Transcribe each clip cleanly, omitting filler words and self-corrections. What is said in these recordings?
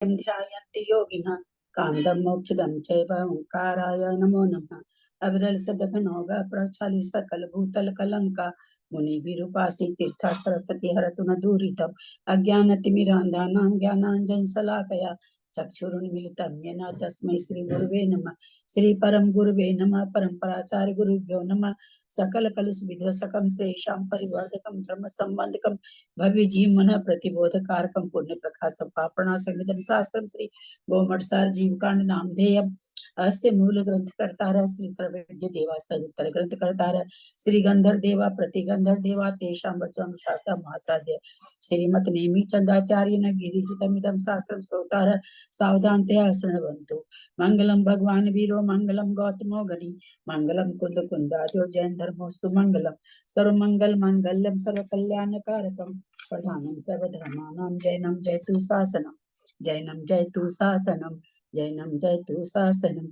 ध्यायन्ति योगिनः कान्तं मोक्षदं चैव ओंकाराय नमो नमः। अविरल सदघनोग प्रचालि सकल भूतल कलंका मुनिभिरुपासि तीर्थ सरस्वती हरतु न दूरितम् अज्ञानतिमिरान्धानां ज्ञानाञ्जन शलाकया चक्षुरुन्मीलितं येन तस्मै श्री गुरुवे नमः। श्री परम गुरुवे नमः। परम्पराचार्य गुरुभ्यो नमः। सकल कलुष विध्वंसकं श्रेषां परिवर्धकं धर्म संबंधकं भव्य जीवन प्रतिबोधकारकं पुण्य प्रकाशं पापणासंविदं शास्त्रं श्री गोमठसार जीवकांड नामधेयम् अस्य मूल ग्रंथकर्तार श्री सर्वज्ञ देवा सदुत्तर ग्रंथकर्तार श्री गंधर्व देवा प्रतिगंधर्व देवा तेषां वचनं शास्त्रं महासाध्य श्रीमत् नेमि चंदाचार्य न विरचितमिदं शास्त्रं श्रोतार सावधानतया शृण्वन्तु। मंगलम भगवान वीरो मंगलम गौतमो गणि मंगलम कुंद कुंदाजो जैन धर्मोस्तु मंगलम सर्वमंगल मंगल्यम सर्वकल्याणकारकम प्रधानम सर्वधर्माणां जैनम जयतु शासनम जैनम जयतु शासनम जैनम जयतु शासनम।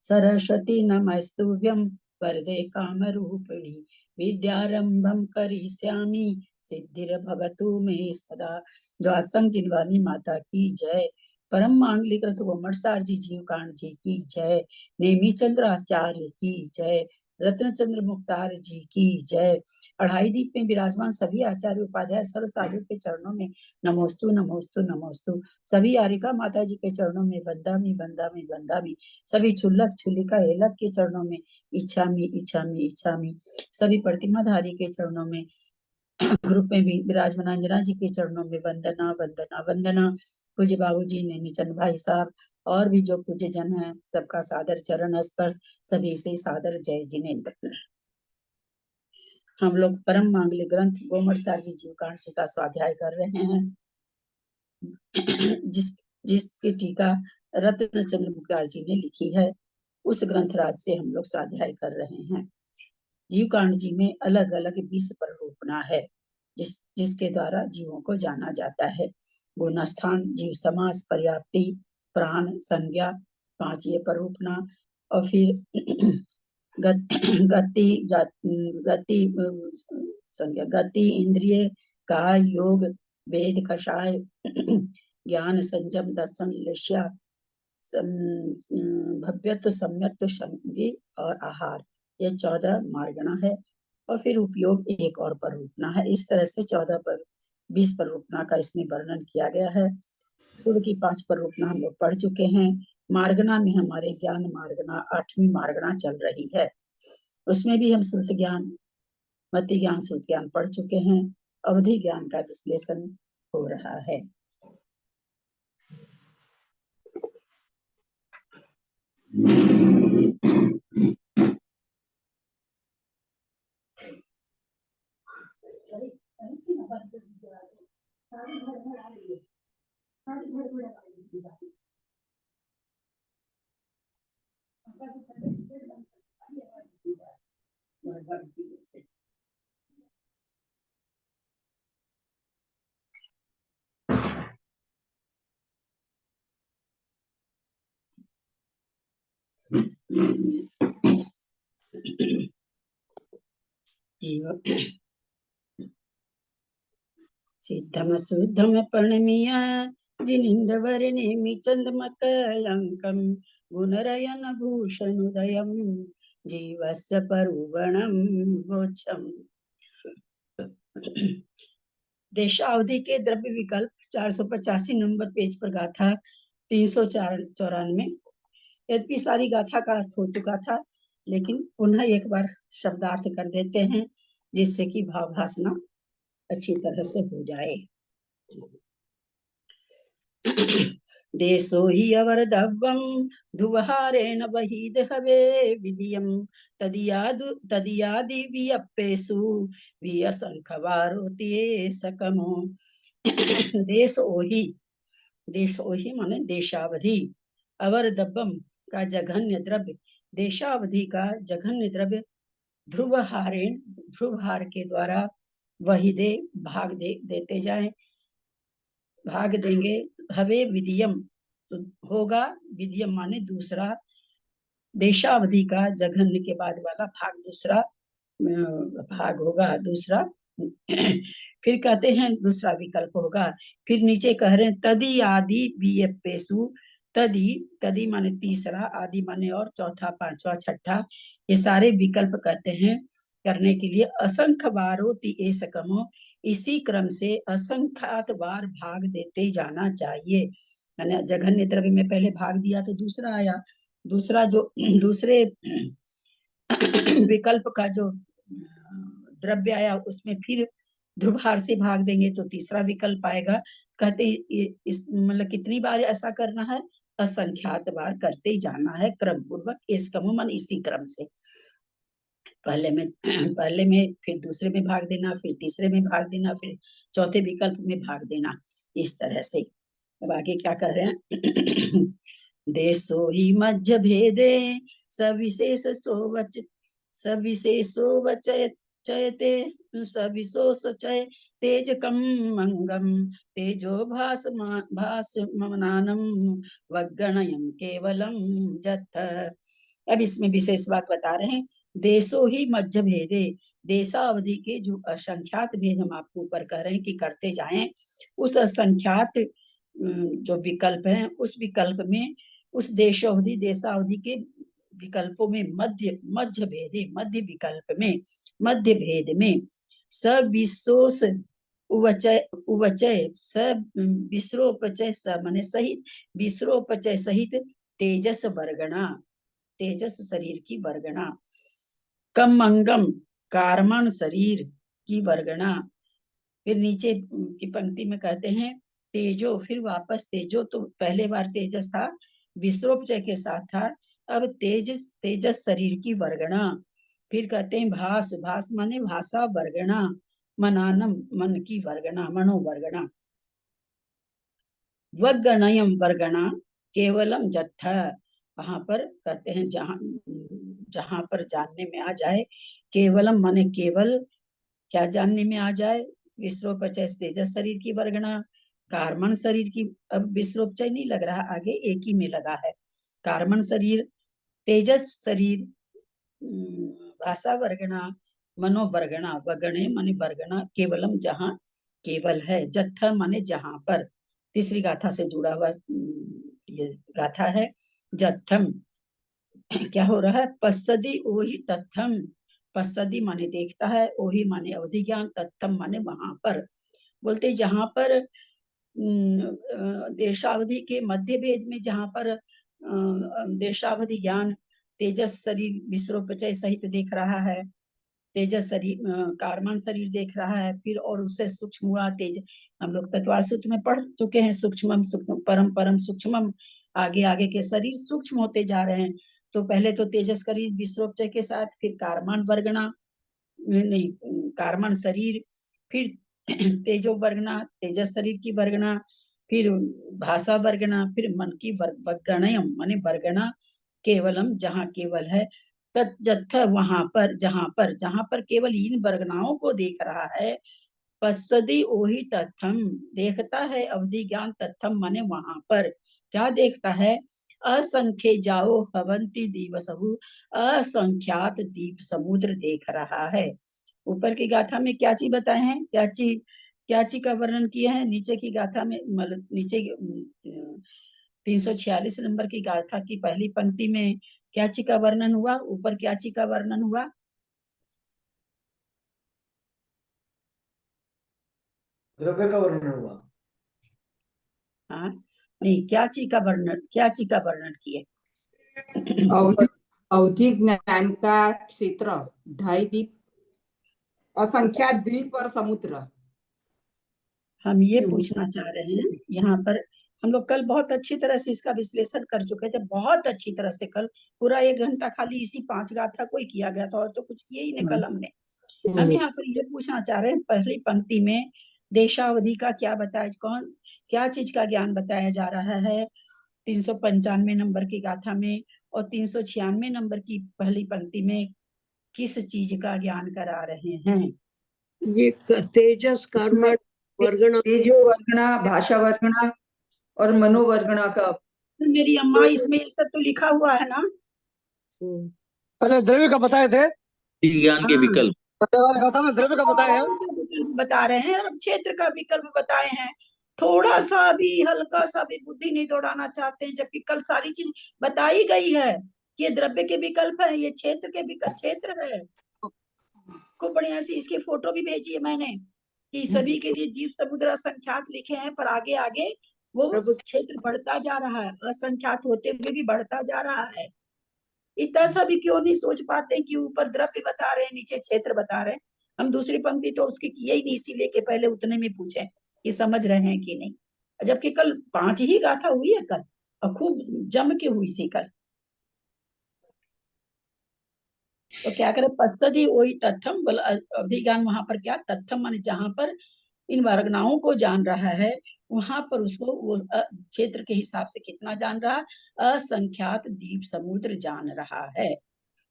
सरस्वती नमस्तुभ्यं वरदे कामरूपिणी विद्यारंभं करिष्यामि सिद्धिर्भवतु मे सदा। द्वादशं जिनवानी माता की जय। परम मांगलिक गोमठसार जी जीवकांड जी की जय। नेमी चंद्र आचार्य की जय। रत्नचंद्र मुक्तार जी की जय। अढ़ाई दीप में विराजमान सभी आचार्य उपाध्याय सर्व साधु के चरणों में नमोस्तु नमोस्तु नमोस्तु। सभी आरिका माता जी के चरणों में वंदामि वंदामि वंदामि। सभी छुल्लक छुलिका हेलक के चरणों में इच्छामि इच्छामि इच्छामि। सभी प्रतिमाधारी के चरणों में ग्रुप में भी विराजमान अंजना जी के चरणों में वंदना वंदना वंदना। पूज्य बाबू जी नेमीचंद भाई साहब और भी जो पूज्य जन है सबका सादर चरण स्पर्श। सभी से सादर जय जिनेन्द्र। हम लोग परम मांगलिक ग्रंथ गोमठसार जी जीवकांड जी का स्वाध्याय कर रहे हैं जिसकी टीका रत्नचंद्र मुक्तार जी ने लिखी है। उस ग्रंथराज से हम लोग स्वाध्याय कर रहे हैं। जीवकांड जी में अलग अलग 20 प्ररूपणा है जिसके द्वारा जीवों को जाना जाता है। गुणस्थान, जीव समास, पर्याप्ति, प्राण, संज्ञा, 5 ये प्ररूपणा। और फिर गति संज्ञा, गति, इंद्रिय, काय, योग, वेद, कषाय, ज्ञान, संयम, दर्शन, लक्ष्य, भव्यत्व, सम्यक्त्व, संगी और आहार, ये 14 मार्गणा है। और फिर उपयोग एक और प्ररूपणा है। इस तरह से 20 प्ररूपणा का इसमें वर्णन किया गया है। सूर्य की 5 प्ररूपणा हम लोग पढ़ चुके हैं। मार्गणा में हमारे ज्ञान मार्गणा 8वीं मार्गणा चल रही है। उसमें भी हम श्रुति ज्ञान, मति ज्ञान, श्रुति ज्ञान पढ़ चुके हैं। अवधि ज्ञान का विश्लेषण हो रहा है। सिद्धम शुद्धम प्रणमीय जिनिंदवर नेमि चंद्रमकलंकम गुणरयन भूषणोदयम जीवस्य परुवणम मोक्षम। देशावधि के द्रव्य विकल्प 485 नंबर पेज पर गाथा 394। यद्यपि सारी गाथा का अर्थ हो चुका था, लेकिन पुनः एक बार शब्दार्थ कर देते हैं जिससे कि भावभासना अच्छी तरह से हो जाए। देशो हि अवरदव्यं धुवहारेण बहिद हवे विधियं तदियादि वियप्पेषु वियसंखवारोति सकमो। देश ओहि माने देशावधि, अवरदव्यम का जघन्य द्रव्य, देशावधि का जघन्य द्रव्य, ध्रुवहारेण ध्रुवहार के द्वारा वही दे भाग देते जाए, भाग देंगे। हवे विधियम तो होगा, विधियम माने दूसरा, देशावधि का जघन्य के बाद वाला भाग दूसरा भाग होगा, दूसरा फिर कहते हैं दूसरा विकल्प होगा, फिर नीचे कह रहे हैं तदी आदि वियपेसु, तदी, तदी माने तीसरा, आदि माने और, चौथा, पांचवा, छठा, ये सारे विकल्प कहते हैं करने के लिए। असंख्य बारो ति सकमो, इसी क्रम से असंख्यात बार भाग देते जाना चाहिए। मैंने जघन्य द्रव्य में पहले भाग दिया तो दूसरा आया, दूसरा जो दूसरे विकल्प का जो द्रव्य आया उसमें फिर ध्रुभार से भाग देंगे तो तीसरा विकल्प आएगा। कहते इस मतलब कितनी बार ऐसा करना है, असंख्यात बार करते जाना है क्रम पूर्वक, इस मन इसी क्रम से, पहले में फिर दूसरे में भाग देना, फिर तीसरे में भाग देना, फिर चौथे विकल्प में भाग देना, इस तरह से। अब आगे क्या कर रहे हैं देशो ही मध्य भेदे सविशेष सोवच, सविशेषो वचयते सविशोष चय तेज कम मंगम तेजो भासमानम वगणयम केवलम जथ। अब इसमें विशेष बात बता रहे हैं, देशो ही मध्य भेदे, देशावधि के जो असंख्यात भेद हम आपको ऊपर कह रहे हैं कि करते जाएं, उस असंख्यात जो विकल्प है उस विकल्प में, उस देशावधि के विकल्पों में मध्य मध्य भेदे, मध्य विकल्प में, मध्य भेद में सविशोष उवचय, उवचय विश्रोपचय माने सहित, विश्रोपचय सहित तेजस वर्गणा, तेजस शरीर की वर्गणा, कम अंगम कार्मण शरीर की वर्गणा। फिर नीचे की पंक्ति में कहते हैं तेजो, फिर वापस तेजो, तो पहले बार तेजस था, विश्रोपचय के साथ था, अब तेजस शरीर की वर्गणा। फिर कहते हैं भास, भास माने भाषा वर्गणा, मनानम मन की वर्गणा, मनोवर्गणा, वगणयम वर्गणा केवलम जत्थ। वहां पर कहते हैं जहां जहां पर जानने में आ जाए, केवलम माने केवल, क्या जानने में आ जाए, विश्रोपचय तेजस शरीर की वर्गणा, कार्मण शरीर की, अब विश्रोपचय नहीं लग रहा, आगे एक ही में लगा है, कार्मण शरीर, तेजस शरीर, भाषा वर्गणा, मनोवर्गणा, वगणे माने वर्गणा, केवलम जहां केवल है, जत्थ माने जहां पर, तीसरी गाथा से जुड़ा हुआ ये गाथा है। जत्थम क्या हो रहा है, पश्चदी ओहि तत्थम, पश्चदी माने देखता है, ओहि माने अवधि ज्ञान, तत्थम माने वहां पर, बोलते जहां पर देशावधि के मध्य भेद में, जहां पर देशावधि ज्ञान तेजस शरीर विश्रोपचय सहित देख रहा है, तेजस शरीर कार्मण शरीर देख रहा है, फिर और उससे सूक्ष्म हुआ तेज, हम लोग तत्वार सूत्र में पढ़ चुके हैं, सूक्ष्मम सूक्ष्म परम परम सूक्ष्मम, आगे आगे के शरीर सूक्ष्म होते जा रहे हैं। तो पहले तो तेजस शरीर विश्रोपचय के साथ, फिर कार्मण वर्गणा, नहीं कार्मण शरीर, फिर तेजो वर्गणा, तेजस शरीर की वर्गणा, फिर भाषा वर्गणा, फिर मन की वर्गणयम माने वर्गणा, केवलम जहाँ केवल है, तत्जत्थ वहां पर, जहां पर केवल इन वर्गनाओं को देख रहा है, पश्चदी ओहि तत्थम देखता है, अवधि ज्ञान तत्थम माने वहां पर, क्या देखता है, असंख्य जाओ हवंती दिवसहु, असंख्यात दीप समुद्र देख रहा है। ऊपर की गाथा में क्या चीज बताए हैं, क्या चीज का वर्णन किया है, नीचे की गाथा में, मतलब नीचे 346 नंबर की गाथा की पहली पंक्ति में क्या चीज का वर्णन हुआ, ऊपर क्या चीज का वर्णन हुआ, द्रव्य का वर्णन हुआ। हाँ नहीं, क्या चीज का वर्णन किए अवधि, अवधि ज्ञान का क्षेत्र, ढाई द्वीप, असंख्यात द्वीप और समुद्र। हम ये पूछना चाह रहे हैं यहाँ पर, हम लोग कल बहुत अच्छी तरह से इसका विश्लेषण कर चुके थे, बहुत अच्छी तरह से, कल पूरा 1 घंटा खाली इसी 5 गाथा को ही किया गया था, और तो कुछ किया ही नहीं कल हमने। हम यहाँ पर ये पूछना चाह रहे हैं, पहली पंक्ति में देशावधि का क्या बताया, कौन क्या चीज का ज्ञान बताया जा रहा है 395 नंबर की गाथा में, और 396 नंबर की पहली पंक्ति में किस चीज का ज्ञान करा रहे हैं, ये तेजस कर्मण वर्गणा, तेजो वर्गणा, भाषा वर्गणा और मनोवर्गणा का। तो मेरी अम्मा इसमें ये सब तो लिखा हुआ है ना, पहले द्रव्य का बताए थे, ज्ञान के हाँ विकल्प, पहले वाले गाथा में द्रव्य का बताया है। विकल्प बता रहे हैं और क्षेत्र का विकल्प बताए हैं। थोड़ा सा भी, हल्का सा भी बुद्धि नहीं दौड़ाना चाहते हैं, जबकि कल सारी चीज बताई गई है कि ये द्रव्य के विकल्प है, ये क्षेत्र के विकल्प क्षेत्र है। को बढ़िया से इसकी फोटो भी भेजी है मैंने कि सभी के लिए द्वीप समुद्र असंख्यात लिखे हैं, पर आगे आगे वो प्रभु क्षेत्र बढ़ता जा रहा है, असंख्यात होते हुए भी बढ़ता जा रहा है। इतना सा भी क्यों नहीं सोच पाते कि ऊपर द्रव्य बता रहे हैं, नीचे क्षेत्र बता रहे हैं। हम दूसरी पंक्ति तो उसकी किए ही नहीं, इसीलिए कि पहले उतने में पूछे कि समझ रहे हैं कि नहीं, जबकि कल 5 ही गाथा हुई है कल, और खूब जम के हुई थी कल। तो क्या करे, पश्चदी वही तथ्यम बोला, अवधि ज्ञान वहां पर क्या तथ्यम माने जहां पर इन वर्गनाओं को जान रहा है, वहां पर उसको वो क्षेत्र के हिसाब से कितना जान रहा है, असंख्यात द्वीप समुद्र जान रहा है।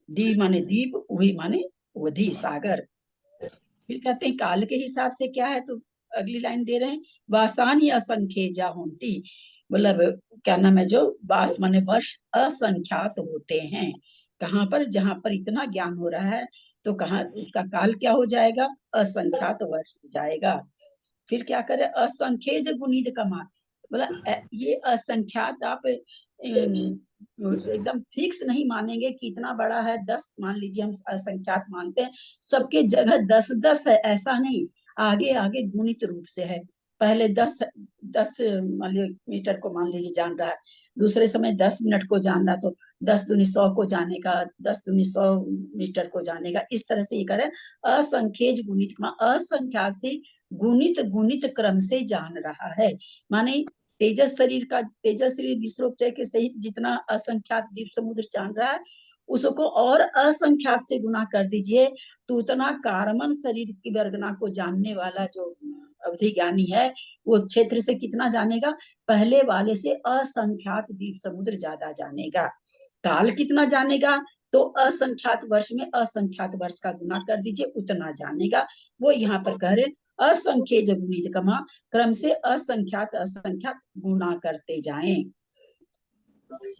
द्वीप माने द्वीप, वही माने वधि सागर। फिर कहते हैं काल के हिसाब से क्या है, तो अगली लाइन दे रहे हैं, वासानी असंख्य जा होती, मतलब क्या नाम है, जो वास माने वर्ष असंख्यात होते हैं। कहाँ पर, जहां पर इतना ज्ञान हो रहा है, तो कहाँ उसका काल क्या हो जाएगा, असंख्यात वर्ष हो जाएगा। फिर क्या करे, असंख्य गुणित कमा, बोला ये असंख्यात आप एकदम फिक्स नहीं मानेंगे कि इतना बड़ा है, 10 मान लीजिए, हम असंख्यात मानते हैं, सबके जगह 10-10 है, ऐसा नहीं, आगे आगे गुणित रूप से है। पहले 10 मान लीजिए मीटर को मान लीजिए जान रहा है, दूसरे समय 10 मिनट को जान रहा, तो 10 दूनी 100 को जानेगा, 10 दूनी 100 मीटर को जानेगा। इस तरह से ये करें, असंख्य गुणित, असंख्यात से गुणित गुणित क्रम से जान रहा है। माने तेजस शरीर का, तेजस शरीर विश्वोपचय के सहित जितना असंख्यात द्वीप समुद्र जान रहा है, उसको और असंख्यात से गुना कर दीजिए, तो उतना कारमन शरीर की वर्गना को जानने वाला जो अवधि ज्ञानी है, वो क्षेत्र से कितना जानेगा, पहले वाले से असंख्यात द्वीप समुद्र ज्यादा जानेगा। काल कितना जानेगा, तो असंख्यात वर्ष में असंख्यात वर्ष का गुना कर दीजिए, उतना जानेगा। वो यहाँ पर कह रहे असंख्य गुणित कमा, क्रम से असंख्यात असंख्यात गुना करते जाएं।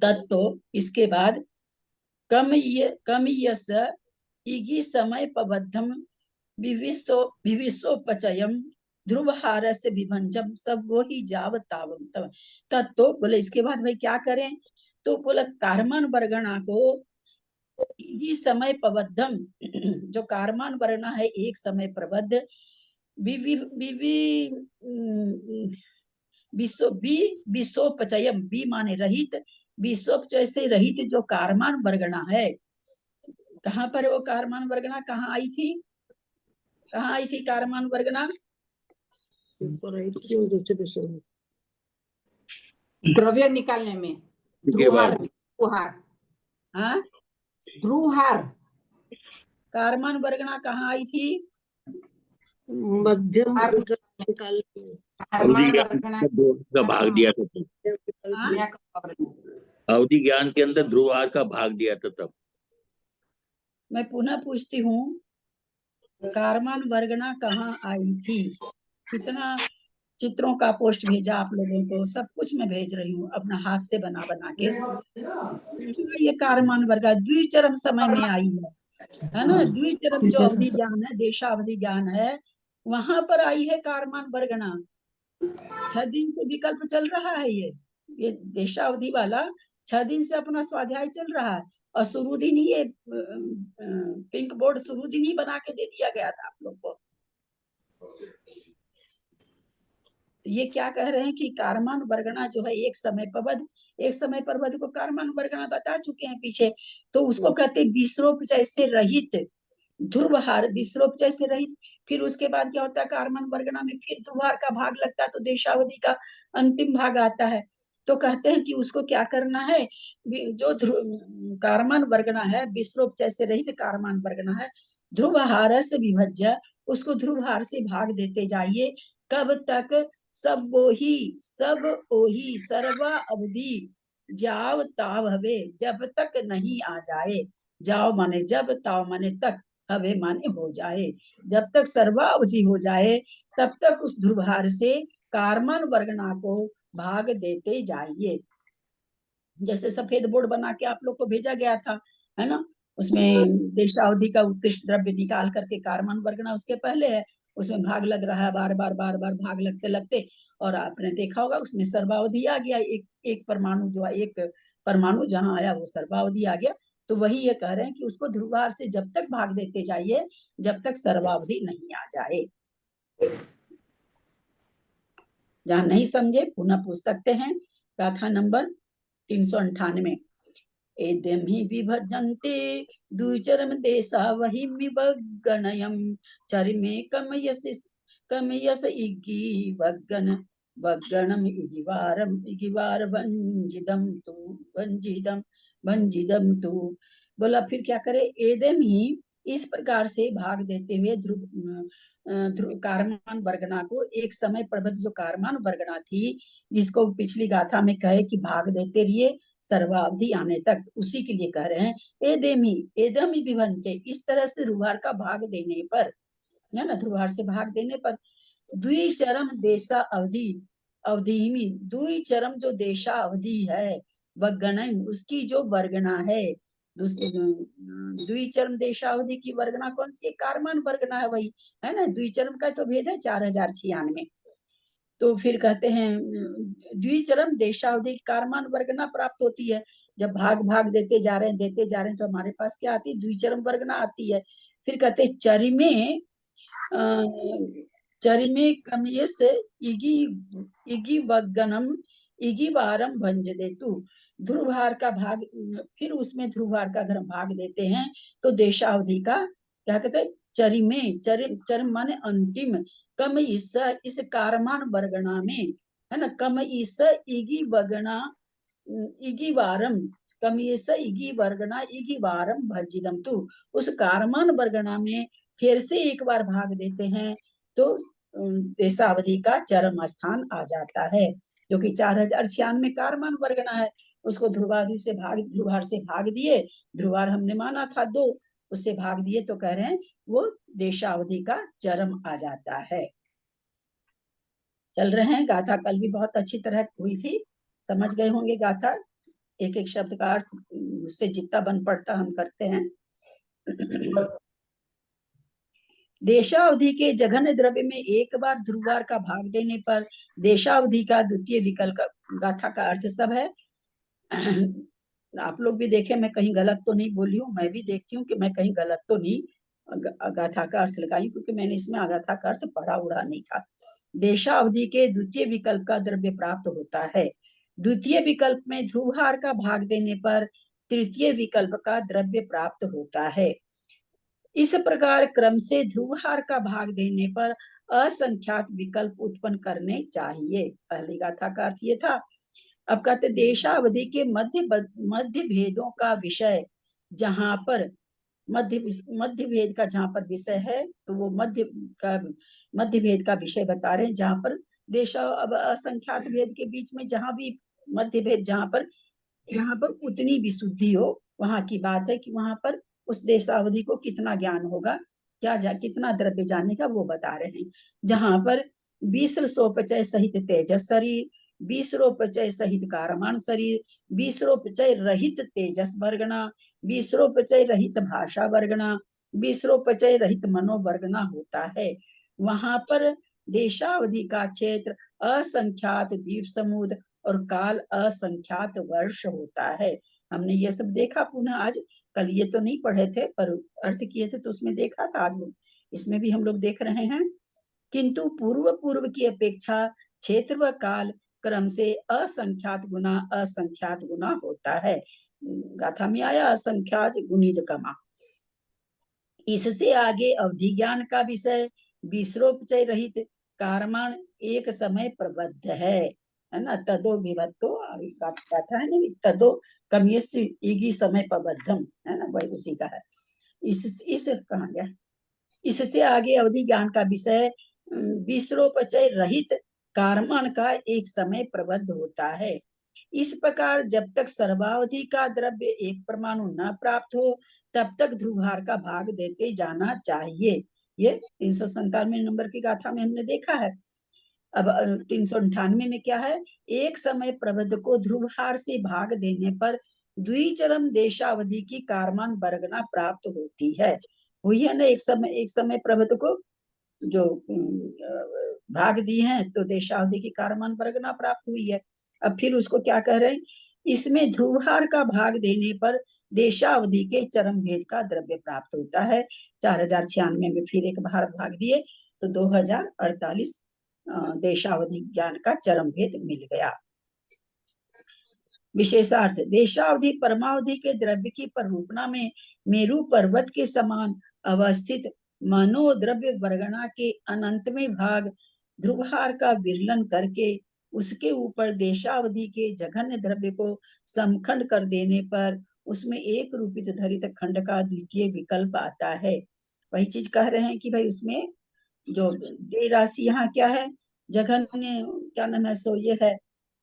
तत्तो इसके बाद कम यस इगी समय पबद्धम विविशोपचयम ध्रुवहार से विभंजम, सब वो ही जाव तावम तब। तत्तो बोले इसके बाद भाई क्या करें, तो बोला कारमान वर्गणा को ये समय प्रबद्धम, जो कारमान वर्णा है एक समय प्रबद्ध, विश्वोपचयम, बी माने रहित, विश्वोपचय से रहित जो कारमान वर्गणा है। कहाँ पर वो कारमान वर्गणा कहाँ आई थी, कहाँ आई थी कारमान वर्गणा, ऊपर आई थी और दूसरे से द्रव्य निकालने में, ध्रुहार में, ध्रुहार, हाँ ध्रुहार, कारमान वर्गणा कहाँ आई थी, मध्यम हार विकल्प निकाल कारमान वर्गणा का भाग दिया था तब, हाँ? अवधि ज्ञान के अंदर ध्रुवार का भाग दिया था तब। मैं पुनः पूछती हूँ, कारमान वर्गणा कहाँ आई थी, कितना चित्रों का पोस्ट भेजा आप लोगों को, सब कुछ मैं भेज रही हूँ अपना हाथ से बना बना के। ये कारमान वर्ग द्विचरम समय में आई है ना, द्विचरम जो अवधि ज्ञान है, देशावधि ज्ञान है, वहां पर आई है कारमान वर्गणा। 6 दिन से विकल्प चल रहा है, ये देशावधि वाला 6 दिन से अपना स्वाध्याय चल रहा है, और शुरू-दिन ही ये पिंक बोर्ड शुरू-दिन ही बना के दे दिया गया था आप लोग को। तो ये क्या कह रहे हैं कि कारमान वर्गणा जो है एक समय प्रबद्ध, एक समय प्रबद्ध को कारमान वर्गणा बता चुके हैं पीछे, तो उसको कहते हैं विश्रोपचय से रहित, ध्रुवहार विश्रोपचय से रहित। फिर उसके बाद क्या होता है, कारमान वर्गणा में फिर ध्रुवहार का भाग लगता है, तो देशावधि का अंतिम भाग आता है। तो कहते हैं कि उसको क्या करना है, जो कारमान वर्गणा है, विश्रोपचय से रहित कारमान वर्गणा है, ध्रुवहार से विभज्य, उसको ध्रुवहार से भाग देते जाइए। कब तक, सब वो ही सर्वा अवधि जाव ताव हवे, जब तक नहीं आ जाए, जाओ माने जब, ताव माने तक, हवे माने हो जाए, जब तक सर्वा अवधि हो जाए तब तक उस ध्रुवहार से कारमान वर्गणा को भाग देते जाइए। जैसे सफेद बोर्ड बना के आप लोग को भेजा गया था, है ना, उसमें देशावधि का उत्कृष्ट द्रव्य निकाल करके कारमान वर्गणा उसके पहले है, उसमें भाग लग रहा है, बार बार भाग लगते लगते, और आपने देखा होगा उसमें सर्वावधि आ गया, एक परमाणु जो है, एक परमाणु जहां आया वो सर्वावधि आ गया। तो वही ये कह रहे हैं कि उसको ध्रुवार से जब तक भाग देते जाइए जब तक सर्वावधि नहीं आ जाए। जहां नहीं समझे पुनः पूछ सकते हैं। गाथा नंबर 398। एदम ही विभजन्ते द्विचरम देशा वही विभगणयम चरिमे कमयस इग्गी वग्गणम इगिवार भंजिदम तु। बोला फिर क्या करे, एदम ही इस प्रकार से भाग देते हुए ध्रुव कारमान वर्गना को, एक समय प्रबद्ध जो कारमान वर्गना थी जिसको पिछली गाथा में कहे कि भाग देते रहिए सर्वावधि आने तक, उसी के लिए कह रहे हैं एदमी विभंजे। इस तरह से ध्रुवार का भाग देने पर, है ना, ध्रुवार से भाग देने पर द्विचरम देशा अवधि में, द्विचरम जो देशा अवधि है वह गणन उसकी जो वर्गना है, द्विचरम देशावधि की वर्गना कौन सी है, कारमान वर्गना है वही, है ना। द्विचरम का तो भेद है 4096। तो फिर कहते हैं द्विचरम देशावधि कारमान वर्गना प्राप्त होती है। जब भाग भाग देते जा रहे हैं तो हमारे पास क्या आती है, द्विचरम वर्गना आती है। फिर कहते हैं चरिमे कमयस इगी वग्गनम इगी वारम भंज देतु। ध्रुवभार का भाग, फिर उसमें ध्रुवभार का अगर भाग देते हैं तो देशावधि का क्या कहते हैं, चरिमे, चरम माने अंतिम, कम इस कारमान वर्गना में, है ना, कम इस इगी वगना इगी वारम, कम इस इगी वर्गना इगी वारम भजिदम तु। उस कारमान वर्गना में फिर से एक बार भाग देते हैं तो देशावधि का चरम स्थान आ जाता है, जो कि 4096 कारमान वर्गना है। उसको ध्रुवार से भाग दिए, ध्रुवार हमने माना था 2, उससे भाग दिए तो कह रहे हैं वो देशावधि का चरम आ जाता है। चल रहे हैं, गाथा कल भी बहुत अच्छी तरह हुई थी, समझ गए होंगे गाथा, एक एक शब्द का अर्थ उससे जितना बन पड़ता हम करते हैं। देशावधि के जघन्य द्रव्य में एक बार ध्रुवार का भाग देने पर देशावधि का द्वितीय विकल्प, गाथा का अर्थ सब है। आप लोग भी देखें मैं कहीं गलत तो नहीं बोली हूँ, मैं भी देखती हूँ कि मैं कहीं गलत तो नहीं गाथा का अर्थ लगाई, क्योंकि मैंने इसमें गाथा का अर्थ पढ़ा उड़ा नहीं था। देशावधि के द्वितीय विकल्प का द्रव्य प्राप्त होता है। द्वितीय विकल्प में ध्रुवहार का भाग देने पर तृतीय विकल्प का द्रव्य प्राप्त होता है। इस प्रकार क्रम से ध्रुवहार का भाग देने पर असंख्यात विकल्प उत्पन्न करने चाहिए। पहली गाथा का अर्थ ये था। अब कहते देशावधि के मध्य भेदों का विषय, जहां पर मध्य भेद का जहां पर विषय है तो वो मध्य भेद का विषय बता रहे हैं, जहां पर अब असंख्यात भेद के बीच में जहां भी मध्य भेद, जहां पर उतनी विशुद्धि हो, वहां की बात है कि वहां पर उस देशावधि को कितना ज्ञान होगा, कितना द्रव्य जानने का वो बता रहे हैं। जहां पर 20 सोपचय सहित तेजस शरीर, 20 रोपचय सहित कारमान शरीर, 20 रोपचय रहित तेजस वर्गना, 20 रोपचय रहित भाषा वर्गना, 20 रोपचय रहित मनोवर्गना होता है। वहां पर देशावधि का क्षेत्र असंख्यात द्वीप समुद्र और काल असंख्यात वर्ष होता है। हमने ये सब देखा पुनः आज, कल ये तो नहीं पढ़े थे पर अर्थ किए थे तो उसमें देखा था, आज इसमें भी हम लोग देख रहे हैं। किंतु पूर्व की अपेक्षा क्षेत्र व काल क्रम से असंख्यात गुना होता है। गाथा में आया असंख्यात गुणित कमा। इससे आगे अवधि ज्ञान का विषय विश्रोपचय रहित कारमान एक समय प्रबद्ध है ना, तदो विभक्तो गाथा है ना, तदो कमियस्य इगी समय प्रबद्धम, है ना, वही उसी का है। इस कहा गया, इससे आगे अवधि ज्ञान का विषय विश्रोपचय रहित कारमान का एक समय प्रबद्ध होता है। इस प्रकार जब तक सर्वावधि का द्रव्य एक परमाणु न प्राप्त हो तब तक ध्रुवहार का भाग देते जाना चाहिए। ये 397 नंबर की गाथा में हमने देखा है। अब 398 में क्या है, एक समय प्रबद्ध को ध्रुवहार से भाग देने पर द्विचरम देशावधि की कारमान वर्गना प्राप्त होती है। हुई है ना, एक समय प्रबद्ध को जो भाग दी हैं तो देशावधि की कारमान वर्गना प्राप्त हुई है। अब फिर उसको क्या कह रहे हैं, इसमें ध्रुवहार का भाग देने पर देशावधि के चरम भेद का द्रव्य प्राप्त होता है। 4096 में फिर एक भाग दिए तो 2048 देशावधि ज्ञान का चरम भेद मिल गया। विशेषार्थ, देशावधि परमावधि के द्रव्य की प्ररूपणा में मेरु पर्वत के समान अवस्थित मनोद्रव्य वर्गणा के अनंतमय भाग ध्रुवहार का विरलन करके उसके ऊपर देशावधि के जघन्य द्रव्य को समखंड कर देने पर उसमें एक रूपित धरित खंड का द्वितीय विकल्प आता है। वही चीज कह रहे हैं कि भाई उसमें जो दे राशि यहाँ क्या है, जघन्य क्या नाम है, सो ये है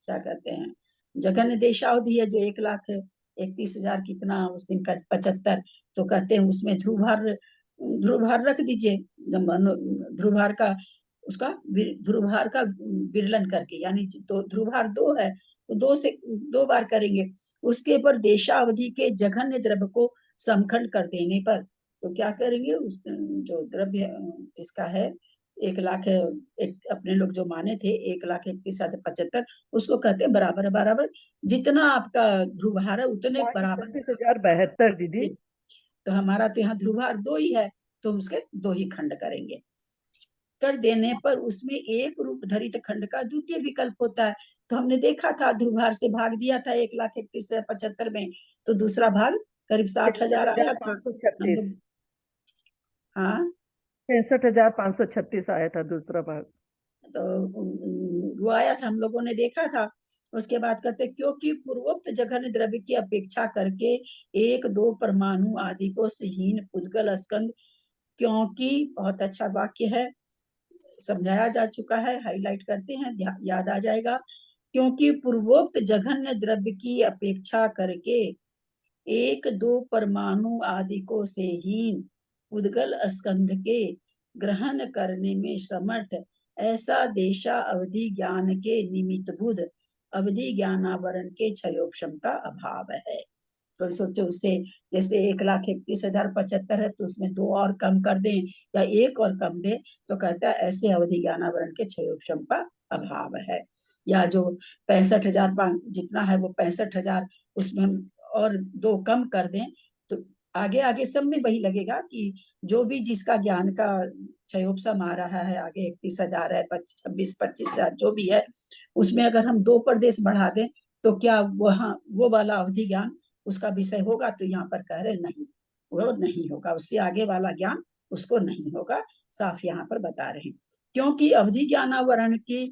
क्या कहते हैं, जघन्य देशावधि है जो 1,31,000 कितना उस दिन का 75, तो कहते हैं उसमें ध्रुवभार रख दीजिए, ध्रुवभार का उसका ध्रुवभार का विरलन करके, यानी तो ध्रुवभार 2 है तो 2 से 2 बार करेंगे, उसके पर देशावधि के जघन्य द्रव्य को समखंड कर देने पर तो क्या करेंगे, उस जो द्रव्य इसका है 1,00,000 एक अपने लोग जो माने थे 1,31,75, उसको कहते हैं बराबर बराबर, जितना आपका ध्रुवभार है उतने बराबर 36,072 दीदी। तो हमारा तो यहाँ ध्रुवभार 2 ही है तो उसके 2 ही खंड करेंगे। कर देने पर उसमें एक रूप धरित खंड का द्वितीय विकल्प होता है। तो हमने देखा था ध्रुवभार से भाग दिया था 1,31,75 में, तो दूसरा भाग करीब 60,000 आया था। 65,536 हाँ 65,536 आया था दूसरा भाग। तो वो आया था, हम लोगों ने देखा था। उसके बाद कहते क्योंकि पूर्वोक्त जघन्य द्रव्य की अपेक्षा करके 1-2 परमाणु आदि को हीन पुद्गल स्कंद, क्योंकि बहुत अच्छा वाक्य है, समझाया जा चुका है, हाईलाइट करते हैं, याद आ जाएगा। क्योंकि पूर्वोक्त जघन्य द्रव्य की अपेक्षा करके 1-2 परमाणु आदि को से हीन उद्गल स्कंध के ग्रहण करने में समर्थ ऐसा देशा अवधि ज्ञान के निमित्त बुध अवधि ज्ञानावरण के क्षयोक्षम का अभाव है। तो सोचो उससे जैसे 1,31,075 है तो उसमें 2 और कम कर दें या 1 और कम दे तो कहता है ऐसे अवधि ज्ञानावरण के क्षयोक्षम का अभाव है। या जो 65,000 जितना है वो 65,000 उसमें हम और 2 कम कर दें तो आगे आगे सब में वही लगेगा कि जो भी जिसका ज्ञान का क्षयोपम आ रहा है, आगे 31,000 है, 26-25,000 जो भी है, उसमें अगर हम 2 प्रदेश बढ़ा दें तो क्या वहाँ वो वाला अवधि ज्ञान उसका विषय होगा, तो यहाँ पर कह रहे नहीं, वो नहीं होगा, उससे आगे वाला ज्ञान उसको नहीं होगा, साफ यहाँ पर बता रहे हैं। क्योंकि अवधि ज्ञानावरण की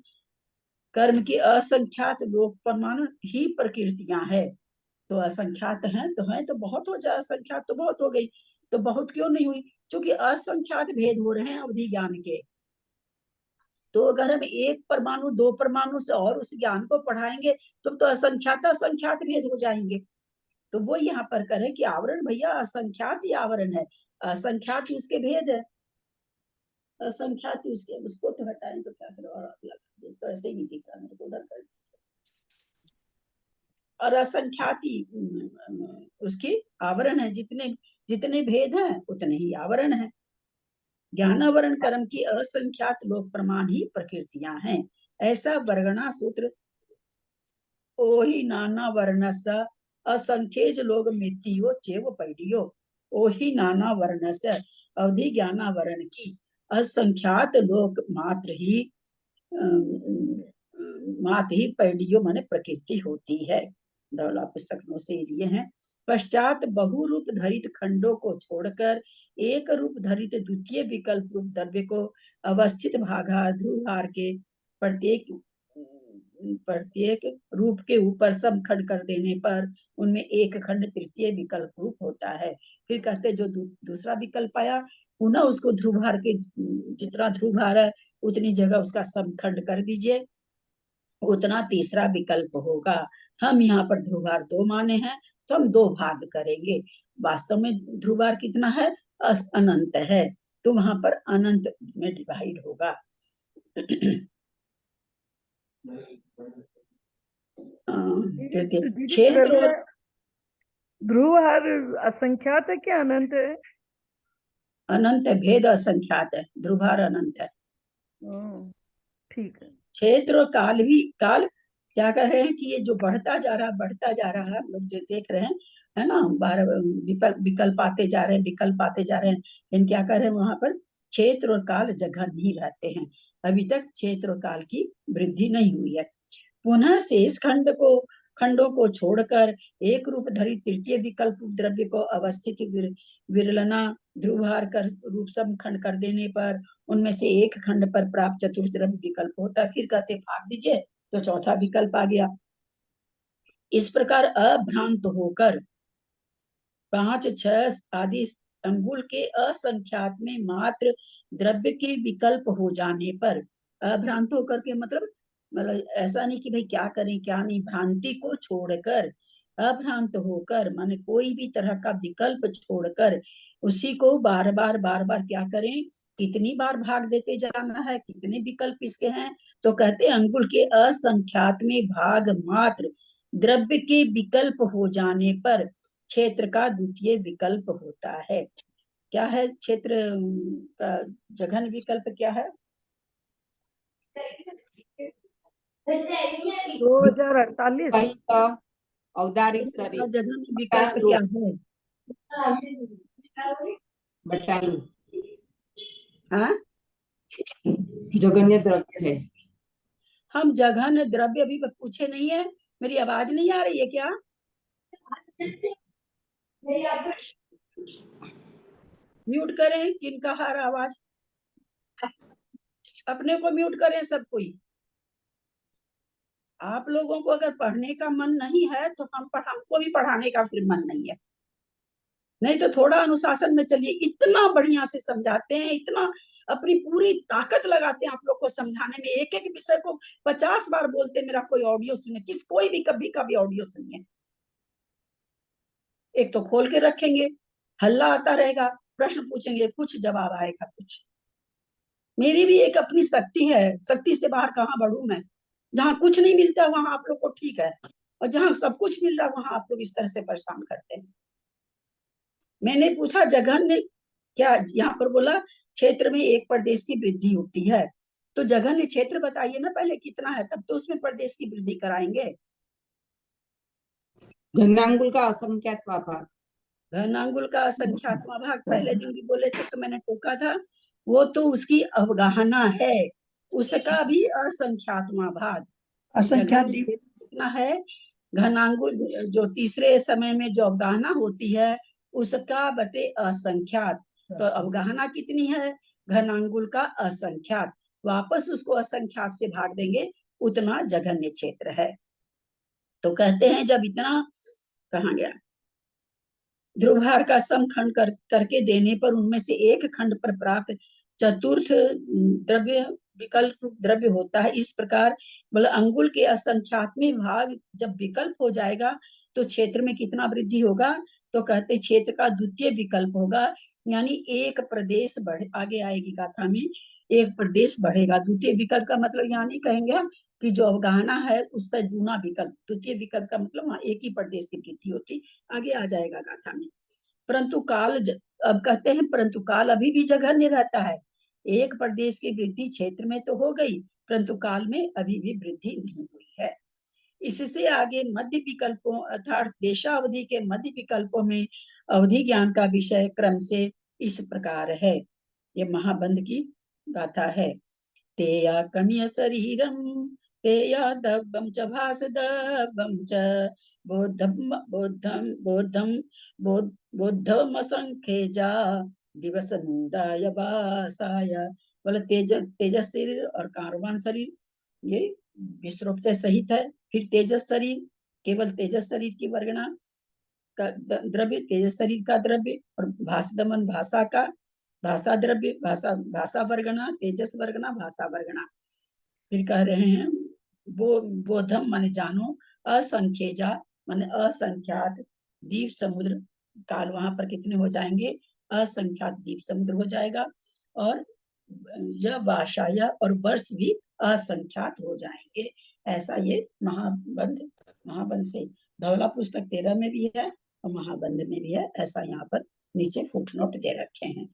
कर्म की असंख्यात लोक प्रमाण ही प्रकृतियां है। तो असंख्यात हैं तो हैं तो बहुत हो जाए, असंख्यात तो बहुत हो गई, तो बहुत क्यों नहीं हुई, क्योंकि असंख्यात भेद हो रहे हैं अवधि ज्ञान के। तो अगर हम 1 परमाणु 2 परमाणु से और उस ज्ञान को पढ़ाएंगे तो असंख्यात भेद हो जाएंगे। तो वो यहाँ पर करे कि आवरण भैया असंख्यात ही आवरण है, असंख्यात ही उसके भेद है, असंख्यात ही उसके, उसको तो हटाएं तो क्या करो, और अगला तो ऐसे ही नहीं दिख रहा मेरे को, उधर कर, और असंख्यात ही उसकी आवरण है, जितने जितने भेद हैं उतने ही आवरण है। ज्ञानावरण कर्म की असंख्यात लोक प्रमाण ही प्रकृतियां हैं, ऐसा वर्गणा सूत्र ओहि नाना वर्णस असंख्येज लोग मित्तियो चेव पैडियो, ओहि नाना वर्णस अवधि ज्ञानावरण की असंख्यात लोक मात्र ही पैडियो माने प्रकृति होती है। धौला पुस्तकों से लिए हैं। पश्चात बहुरूप धरित खंडों को छोड़कर एक रूप धरित द्वितीय विकल्प रूप द्रव्य को अवस्थित भागार ध्रुवभार के प्रत्येक रूप के ऊपर समखंड कर देने पर उनमें एक खंड तृतीय विकल्प रूप होता है। फिर कहते जो दूसरा विकल्प आया पुनः उसको ध्रुवभार के जितना ध्रुवभार है उतनी जगह उसका समखंड कर दीजिए, उतना तीसरा विकल्प होगा। हम यहाँ पर ध्रुवभार 2 माने हैं तो हम 2 भाग करेंगे, वास्तव में ध्रुवभार कितना है, अनंत है, तो वहां पर अनंत में डिवाइड होगा। क्षेत्र और ध्रुवहार असंख्यात है क्या अनंत है? अनंत है, भेद असंख्यात है, ध्रुभार अनंत है। ठीक है। क्षेत्र और काल भी, काल क्या कह रहे हैं कि ये जो बढ़ता जा रहा है, हम लोग जो देख रहे हैं, है ना, 12 विकल्प आते जा रहे हैं, विकल्प आते जा रहे हैं, लेकिन क्या कह रहे हैं वहां पर, क्षेत्र और काल जगह नहीं रहते हैं, अभी तक क्षेत्र और काल की वृद्धि नहीं हुई है। पुनः शेष खंडों को छोड़कर एक रूप धरी तृतीय विकल्प द्रव्य को अवस्थित विरलना ध्रुवहार कर रूप समखंड कर देने पर उनमें से एक खंड पर प्राप्त चतुर्थ द्रव्य विकल्प होता है। फिर कहते भाग दीजिए तो चौथा विकल्प आ गया। इस प्रकार अभ्रांत होकर 5, 6 आदि अंगुल के असंख्यात में मात्र द्रव्य के विकल्प हो जाने पर, अभ्रांत होकर के मतलब ऐसा नहीं कि भाई क्या करें क्या नहीं, भ्रांति को छोड़कर, अभ्रांत होकर माने कोई भी तरह का विकल्प छोड़कर उसी को बार बार क्या करें, कितनी बार भाग देते जाना है, कितने विकल्प इसके हैं, तो कहते अंगुल के असंख्यात में भाग मात्र द्रव्य के विकल्प हो जाने पर क्षेत्र का द्वितीय विकल्प होता है। क्या है क्षेत्र का जघन विकल्प क्या है? 2048। वही तो औदारिक शरीर का जघन विकल्प क्या है? बटालू हाँ, जघन्य द्रव्य है। हम जघन द्रव्य अभी पूछे नहीं है। मेरी आवाज नहीं आ रही है क्या? म्यूट करें किनका हर आवाज, अपने को म्यूट करें सब कोई। आप लोगों को अगर पढ़ने का मन नहीं है तो हमको भी पढ़ाने का फिर मन नहीं है। नहीं तो थोड़ा अनुशासन में चलिए, इतना बढ़िया से समझाते हैं, इतना अपनी पूरी ताकत लगाते हैं आप लोग को समझाने में, एक एक विषय को 50 बार बोलते हैं, मेरा कोई ऑडियो सुने, कोई भी कभी का भी ऑडियो सुनिए। एक तो खोल के रखेंगे, हल्ला आता रहेगा, प्रश्न पूछेंगे कुछ, जवाब आएगा कुछ। मेरी भी एक अपनी शक्ति है, शक्ति से बाहर कहाँ बढ़ू मैं। जहाँ कुछ नहीं मिलता वहां आप लोग को ठीक है, और जहाँ सब कुछ मिल रहा वहां आप लोग इस तरह से परेशान करते हैं। मैंने पूछा जघन्य क्या, यहाँ पर बोला क्षेत्र में एक प्रदेश की वृद्धि होती है, तो जघन्य क्षेत्र बताइए ना पहले कितना है, तब तो उसमें प्रदेश की वृद्धि कराएंगे। घनांगुल का असंख्यातवा भाग, घनांगुल का असंख्यातवा भाग पहले दिन भी बोले थे तो मैंने टोका था, वो तो उसकी अवगाहना है, उसका भी असंख्यातवा भाग। असंख्यात जघन्य क्षेत्र कितना है, घनांगुल जो तीसरे समय में जो अवगाहना होती है उसका बटे असंख्यात, तो अवगाहना कितनी है, घनांगुल का असंख्यात, वापस उसको असंख्यात से भाग देंगे, उतना जघन्य क्षेत्र है। तो कहते हैं जब इतना, कहाँ गया, ध्रुवहार का समखंड करके देने पर उनमें से एक खंड पर प्राप्त चतुर्थ द्रव्य विकल्प द्रव्य होता है। इस प्रकार मतलब अंगुल के असंख्यात में भाग जब विकल्प हो जाएगा तो क्षेत्र में कितना वृद्धि होगा, तो कहते क्षेत्र का द्वितीय विकल्प होगा, यानी एक प्रदेश बढ़ आगे आएगी गाथा में, एक प्रदेश बढ़ेगा। द्वितीय विकल्प का मतलब यहाँ नहीं कहेंगे कि जो अवगाहना है उससे दूना विकल्प, द्वितीय विकल्प का मतलब वहाँ एक ही प्रदेश की वृद्धि होती, आगे आ जाएगा गाथा में। परंतु अब कहते हैं परंतु काल अभी भी जघन्य रहता है, एक प्रदेश की वृद्धि क्षेत्र में तो हो गई परंतु काल में अभी भी वृद्धि नहीं हुई है। इससे आगे मध्य विकल्पों अर्थात देशावधि के मध्य विकल्पों में अवधि ज्ञान का विषय क्रम से इस प्रकार है। ये महाबंध की गाथा है। तेया कन्य शरीरम तेया दब्बम च भास दब्बम च बोधम बोधम बोधम बोधम असंख्यजा दिवस मुदाय वासाय, बोले तेजस शरीर और कारवान शरीर ये विश्वरूपचय सहित है। फिर तेजस शरीर, केवल तेजस शरीर की वर्गणा का द्रव्य, तेजस शरीर का द्रव्य, और भाषदमन भाषा का भाषा द्रव्य, भाषा वर्गणा, तेजस वर्गणा, भाषा वर्गणा। फिर कह रहे हैं वो बोधम माने जानो, असंख्यजा माने असंख्यात, द्वीप समुद्र, काल वहां पर कितने हो जाएंगे, असंख्यात द्वीप समुद्र हो जाएगा, और यह भाषा और वर्ष भी असंख्यात हो जाएंगे। ऐसा ये महाबंध से धवला पुस्तक 13 में भी है और महाबंध में भी है, ऐसा यहाँ पर नीचे फुटनोट दे रखे हैं।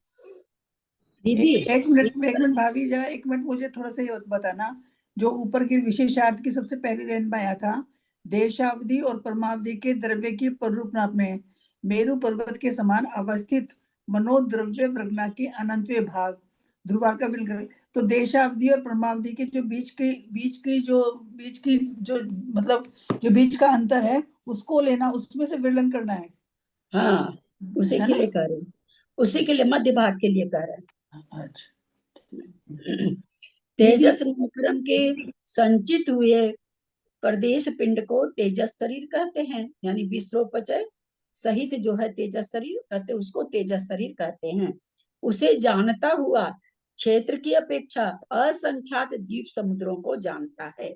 दीदी एक मिनट भाभी, जरा एक मिनट मुझे थोड़ा सा ये बताना। जो ऊपर के विशेषार्थ की सबसे पहली लाइन में आया था, देशावधि और परमावधि के द्रव्य की पररूप नाप में मेरु पर्वत के समान अवस्थित मनोद्रव्य वर्गना के अनंतवे भाग ध्रुवार का विलग्न। तो देशावधि और परमावधि के जो बीच की जो मतलब जो बीच का अंतर है उसको लेना, उसमें से विलग्न करना है। हाँ, उसी है के ना? लिए कह रहे हैं, उसी के लिए मध्य भाग के लिए कह रहे हैं। अच्छा। तेजस नोकरम के संचित हुए प्रदेश पिंड को तेजस शरीर कहते हैं, यानी विश्वोपचय सहित जो है तेजस शरीर कहते हैं, उसको तेजस शरीर कहते हैं। उसे जानता हुआ क्षेत्र की अपेक्षा असंख्यात द्वीप समुद्रों को जानता है।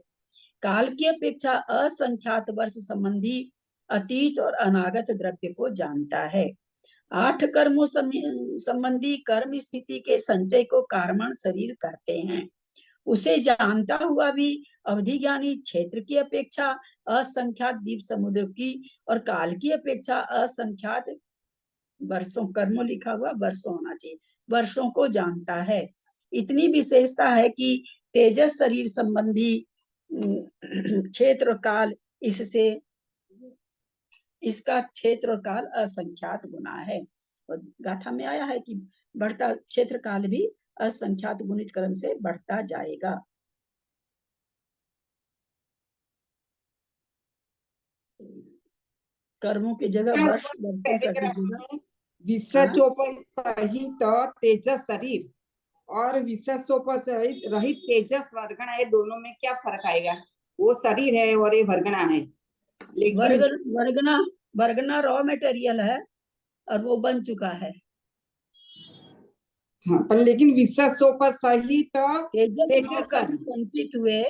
काल की अपेक्षा असंख्यात वर्ष संबंधी अतीत और अनागत द्रव्य को जानता है। 8 कर्मों संबंधी कर्म स्थिति के संचय को कारमण शरीर कहते हैं। उसे जानता हुआ भी अवधि ज्ञानी क्षेत्र की अपेक्षा असंख्यात द्वीप समुद्र की और काल की अपेक्षा असंख्यात वर्षों, कर्मों लिखा हुआ वर्षों होना चाहिए, वर्षों को जानता है। इतनी विशेषता है कि तेजस शरीर संबंधी क्षेत्र और काल इससे इसका क्षेत्र और काल असंख्यात गुना है। और गाथा में आया है कि बढ़ता क्षेत्र काल भी असंख्यात गुणित क्रम से बढ़ता जाएगा। कर्मों की जगह वर्ष वर्षों कर दीजिएगा। विसर्जोपन सहित तेजस शरीर और विसर्जोपन रहित तेजस वर्गणा, ये दोनों में क्या फर्क आएगा? वो शरीर है और ये वर्गणा है, लेकिन वर्गना वर्गना रॉ मटेरियल है और वो बन चुका है। हाँ, पर लेकिन विसर्जोपन सहित तेजस कर्म संचित हुए,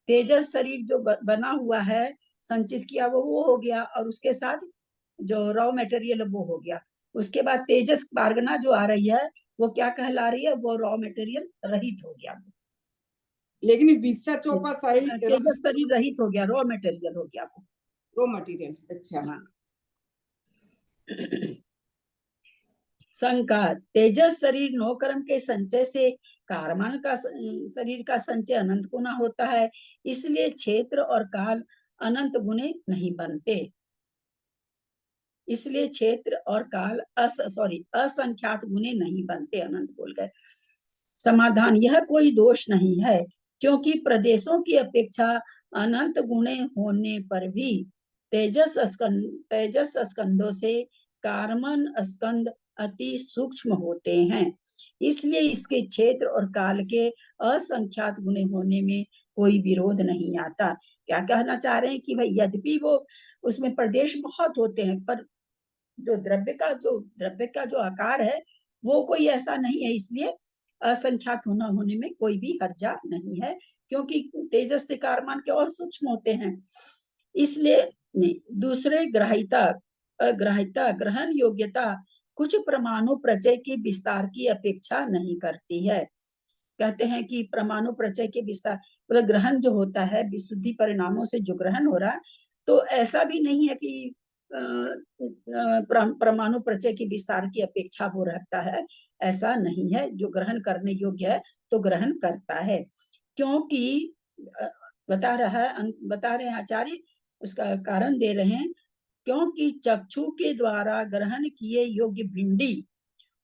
तेजस शरीर जो बना हुआ है संचित किया वो हो गया, और उसके साथ जो रॉ मटेरियल वो हो गया। उसके बाद तेजस वर्गना जो आ रही है वो क्या कहला रही है? वो रॉ मटेरियल रहित हो गया, लेकिन विसर्जोपन सहित तेजस शरीर रहित हो गया, रॉ मटेरियल हो गया वो। रॉ मटेरियल, अच्छा। हाँ। शंका, तेजस शरीर 9 कर्म के संचय से कारमान का शरीर का संचय अनंत गुना होता है, इसलिए क्षेत्र और काल अनंत गुणे नहीं बनते। इसलिए क्षेत्र और काल असंख्यात गुणे नहीं बनते, अनंत बोल गए। समाधान, यह कोई दोष नहीं है, क्योंकि प्रदेशों की अपेक्षा अनंत गुणे होने पर भी तेजस स्कंदों से कारमन स्कंद अति सूक्ष्म होते हैं, इसलिए इसके क्षेत्र और काल के असंख्यात गुणे होने में कोई विरोध नहीं आता। क्या कहना चाह रहे हैं कि भाई यद्यपि वो उसमें प्रदेश बहुत होते हैं, पर जो द्रव्य का जो आकार है वो कोई ऐसा नहीं है, इसलिए असंख्यात होने में कोई भी हर्जा नहीं है, क्योंकि तेजस से कारमान के और सूक्ष्म होते हैं। इसलिए दूसरे ग्राहिता अग्राहिता ग्रहण योग्यता कुछ परमाणु प्रचय की विस्तार की अपेक्षा नहीं करती है। कहते हैं कि परमाणु प्रचय के विस्तार, मतलब ग्रहण जो होता है विशुद्धि परिणामों से जो ग्रहण हो रहा है, तो ऐसा भी नहीं है कि परमाणु प्रचय के विस्तार की अपेक्षा वो रखता है, ऐसा नहीं है। जो ग्रहण करने योग्य है तो ग्रहण करता है, क्योंकि बता रहे हैं आचार्य, उसका कारण दे रहे हैं, क्योंकि चक्षु के द्वारा ग्रहण किए योग्य भिंडी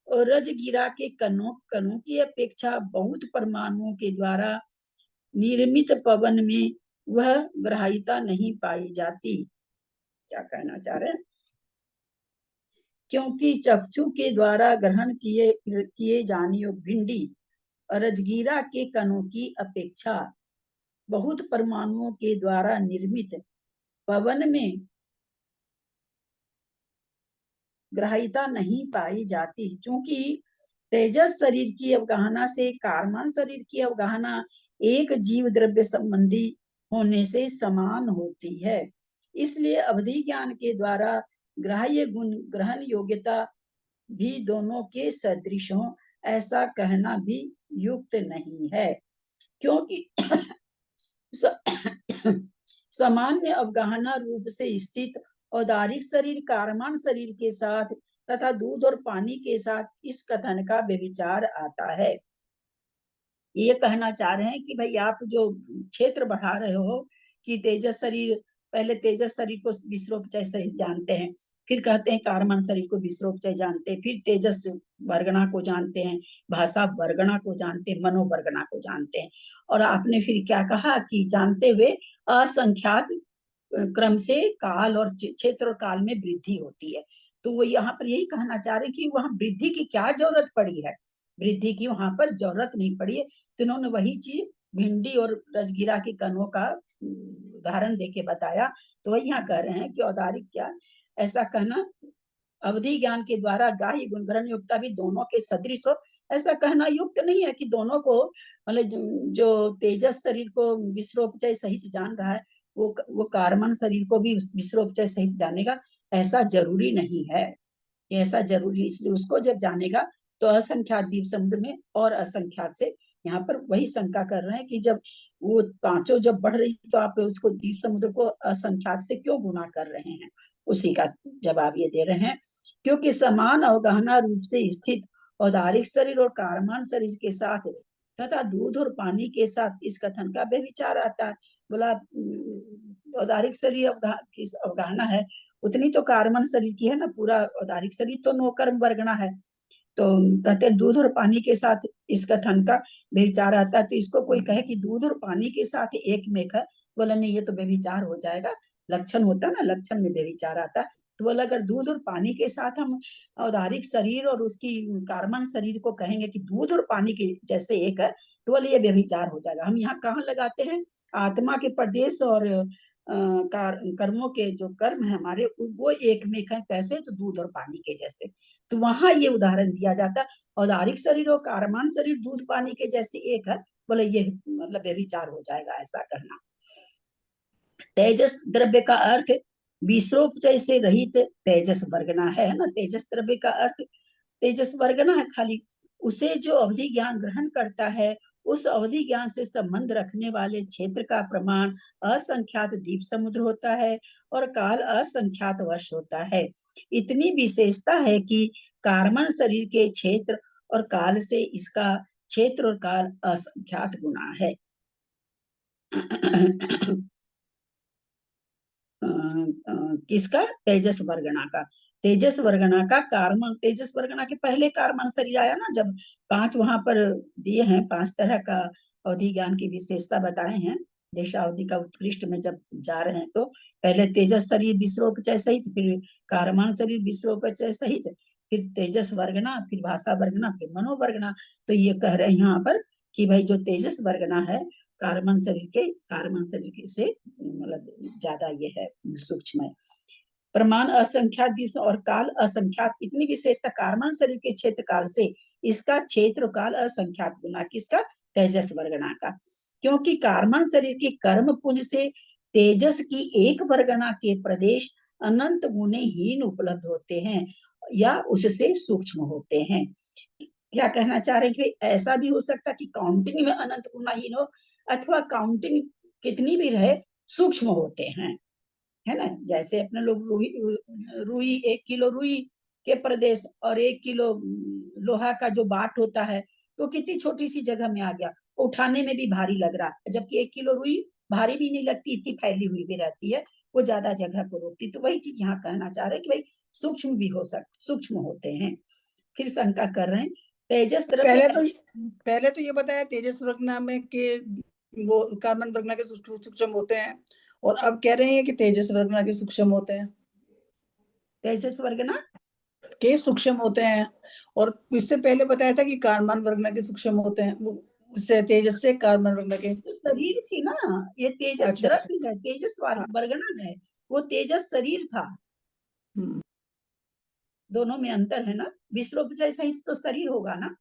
और रजगिरा के कणों की अपेक्षा बहुत परमाणुओं के द्वारा निर्मित पवन में वह ग्राह्यता नहीं पाई जाती। क्या कहना चाह रहे हैं? क्योंकि चक्षु के द्वारा ग्रहण किए जाने योग्य भिंडी और रजगिरा के कणों की अपेक्षा बहुत परमाणुओं के द्वारा निर्मित पवन में ग्राह्यता नहीं पाई जाती, क्योंकि तेजस शरीर की अवगाहना से कारमान शरीर की अवगाहना एक जीव द्रव्य संबंधी होने से समान होती है। इसलिए अवधि ज्ञान के द्वारा ग्राह्य गुण ग्रहण योग्यता भी दोनों के सदृश हो, ऐसा कहना भी युक्त नहीं है, क्योंकि सामान्य अवगाहना रूप से स्थित औदारिक शरीर कारमान शरीर के साथ तथा दूध और पानी के साथ इस कथन का व्यभिचार आता है। ये कहना चाह रहे हैं कि भाई आप जो क्षेत्र बढ़ा रहे हो कि तेजस शरीर, पहले तेजस शरीर को विश्रोपचय सहित जानते हैं, फिर कहते हैं कारमान शरीर को विश्रोपचय जानते हैं, फिर तेजस वर्गणा को जानते हैं, भाषा वर्गणा को जानते हैं, मनोवर्गणा को जानते हैं, और आपने फिर क्या कहा कि जानते हुए असंख्यात क्रम से काल और क्षेत्र और काल में वृद्धि होती है। तो वो यहाँ पर यही कहना चाह रहे हैं कि वहां वृद्धि की क्या जरूरत पड़ी है, वृद्धि की वहां पर जरूरत नहीं पड़ी है। तो इन्होंने वही चीज भिंडी और रजगिरा के कणों का उदाहरण देके बताया। तो वही यहाँ कह रहे हैं कि औदारिक क्या, ऐसा कहना अवधि ज्ञान के द्वारा गाह्य गुणग्रहण युक्ता भी दोनों के सदृश हो, ऐसा कहना युक्त नहीं है कि दोनों को, मतलब जो तेजस शरीर को विश्रोपचय सहित जान रहा है वो कारमन शरीर को भी विश्रोपचय सहित जानेगा, ऐसा जरूरी नहीं है। ऐसा जरूरी, इसलिए उसको जब जानेगा तो असंख्यात द्वीप समुद्र में और असंख्यात से, यहाँ पर वही शंका कर रहे हैं कि जब वो पांचों जब बढ़ रही तो आप उसको द्वीप समुद्र को असंख्यात से क्यों गुना कर रहे हैं। उसी का जवाब ये दे रहे हैं, क्योंकि समान अवगाहना रूप से स्थित औदारिक शरीर और कारमान शरीर के साथ तथा दूध और पानी के साथ इस कथन का व्यभिचार आता है। बोला औदारिक शरीर अवगाहना है, उतनी तो कारमन शरीर की है ना, पूरा औदारिक शरीर तो नौकर्म वर्गणा है। तो कहते हैं दूध और पानी के साथ इस कथन का व्यभिचार आता है। तो इसको कोई कहे कि दूध और पानी के साथ एक मेघ है, बोला नहीं ये तो व्यभिचार हो जाएगा, लक्षण होता ना, लक्षण में व्यभिचार आता है। तो बोला अगर दूध और पानी के साथ हम औदारिक शरीर और उसकी कारमन शरीर को कहेंगे कि दूध और पानी के जैसे एक है, तो बोले ये व्यभिचार हो जाएगा। हम यहाँ कहाँ लगाते हैं, आत्मा के प्रदेश और कर्मों के जो कर्म है हमारे वो एक में है, कैसे, तो दूध और पानी के जैसे। तो वहां ये उदाहरण दिया जाता है, औदारिक शरीर और कारमान शरीर दूध पानी के जैसे एक है, बोले ये मतलब व्यभिचार हो जाएगा ऐसा करना। तेजस द्रव्य का अर्थ विश्रोपचय से रहित तेजस वर्गना है ना, तेजस द्रव्य का अर्थ तेजस वर्गना है खाली। उसे जो अवधि ज्ञान ग्रहण करता है उस अवधि ज्ञान से संबंध रखने वाले क्षेत्र का प्रमाण असंख्यात द्वीप समुद्र होता है और काल असंख्यात वर्ष होता है। इतनी विशेषता है कि कारमन शरीर के क्षेत्र और काल से इसका क्षेत्र और काल असंख्यात गुना है। किसका, तेजस वर्गणा का। तेजस वर्गणा का कारमन, तेजस वर्गणा के पहले कारमन शरीर आया ना, जब पांच वहां पर दिए हैं, पांच तरह का अवधि ज्ञान की विशेषता बताए हैं देशावधि का उत्कृष्ट में जब जा रहे हैं, तो पहले तेजस शरीर विश्रोपचय सहित, फिर कारमान शरीर विश्रोपचय सहित, फिर तेजस वर्गना, फिर भाषा वर्गना, फिर मनोवर्गना। तो ये कह रहे हैं यहाँ पर कि भाई जो तेजस वर्गना है कारमन शरीर से मतलब ज्यादा ये है सूक्ष्म है। प्रमाण असंख्यात दिवस और काल असंख्यात, इतनी विशेषता कारमान शरीर के क्षेत्र काल से इसका क्षेत्र काल असंख्यात गुना किसका, तेजस वर्गना का। क्योंकि कारमान शरीर के कर्म पुंज से तेजस की एक वर्गना के प्रदेश अनंत गुणे हीन उपलब्ध होते हैं या उससे सूक्ष्म होते हैं। क्या कहना चाह रहे हैं कि ऐसा भी हो सकता कि काउंटिंग में अनंत गुणाहीन हो, अथवा काउंटिंग कितनी भी रहे सूक्ष्म होते हैं, है ना। जैसे अपने लोग रुई 1 किलो रुई के प्रदेश और 1 किलो लोहा का जो बाट होता है, तो कितनी छोटी सी जगह में आ गया, उठाने में भी भारी लग रहा है, जबकि 1 किलो रुई भारी भी नहीं लगती, इतनी फैली हुई भी रहती है, वो ज्यादा जगह को रोकती। तो वही चीज यहाँ कहना चाह रहे हैं कि भाई सूक्ष्म भी हो सूक्ष्म होते हैं। फिर शंका कर रहे हैं तेजस पहले तो ये बताया तेजस वर्गना में के वो कार्बन वर्गना के सूक्ष्म होते हैं, और अब कह रहे हैं कि तेजस वर्गना के सूक्ष्म होते हैं, तेजस वर्गना के सूक्ष्म होते हैं। और इससे पहले बताया था कि कार्बन वर्गना के सूक्ष्म होते हैं, वो उससे तेजस से कार्बन वर्गना के तो शरीर थी ना, ये तेजस अच्छा, द्रव्य है, तेजस हाँ। वर्गना है, वो तेजस शरीर था। दोनों में अंतर है ना, विश्रोपचय सहित तो शरीर होगा ना।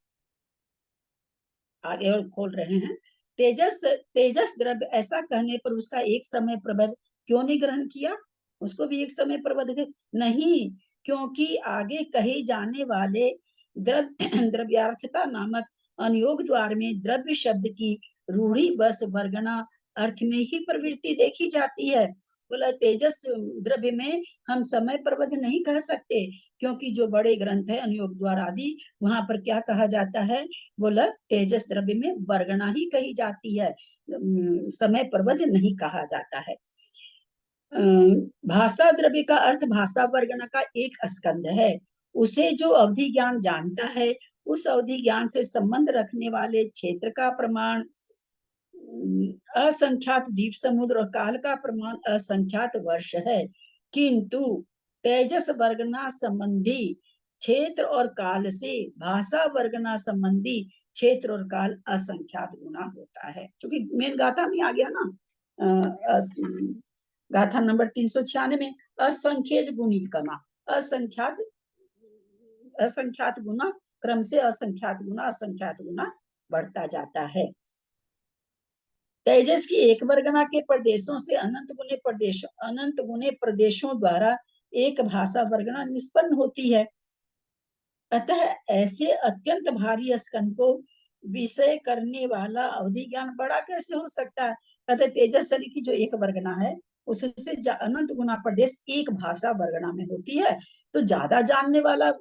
आगे और खोल रहे हैं, तेजस द्रव्य ऐसा कहने पर उसका एक समय प्रबंध क्यों नहीं ग्रहण किया, उसको भी एक समय प्रबंध नहीं, क्योंकि आगे कहे जाने वाले द्रव्यार्थता नामक अनुयोग द्वार में द्रव्य शब्द की रूढ़ी बस वर्गना अर्थ में ही प्रवृत्ति देखी जाती है। बोला तेजस द्रव्य में हम समय प्रबंध नहीं कह सकते, क्योंकि जो बड़े ग्रंथ है अनुयोग द्वार आदि, वहां पर क्या कहा जाता है, बोला तेजस द्रव्य में वर्गणा ही कही जाती है, समय प्रबंध नहीं कहा जाता है। भाषा द्रव्य का अर्थ भाषा वर्गणा का एक स्कंद है। उसे जो अवधि ज्ञान जानता है, उस अवधि ज्ञान से संबंध रखने वाले क्षेत्र का प्रमाण असंख्यात द्वीप समुद्र और काल का प्रमाण असंख्यात वर्ष है। किंतु तेजस वर्गना संबंधी क्षेत्र और काल से भाषा वर्गना संबंधी क्षेत्र और काल असंख्यात गुना होता है। क्योंकि मेन गाथा में आ गया ना, गाथा नंबर 396 में असंख्यज गुणी कमा, असंख्यात गुना क्रम से असंख्यात गुना बढ़ता जाता है। तेजस की एक वर्गना के प्रदेशों से अनंत गुने प्रदेशों द्वारा एक भाषा वर्गना निष्पन्न होती है। अतः ऐसे अत्यंत भारी स्कंद को विषय करने वाला अवधि ज्ञान बड़ा कैसे हो सकता है। अतः तेजस शरीर की जो एक वर्गना है, उससे अनंत गुना प्रदेश एक भाषा वर्गना में होती है। तो ज्यादा जानने वाला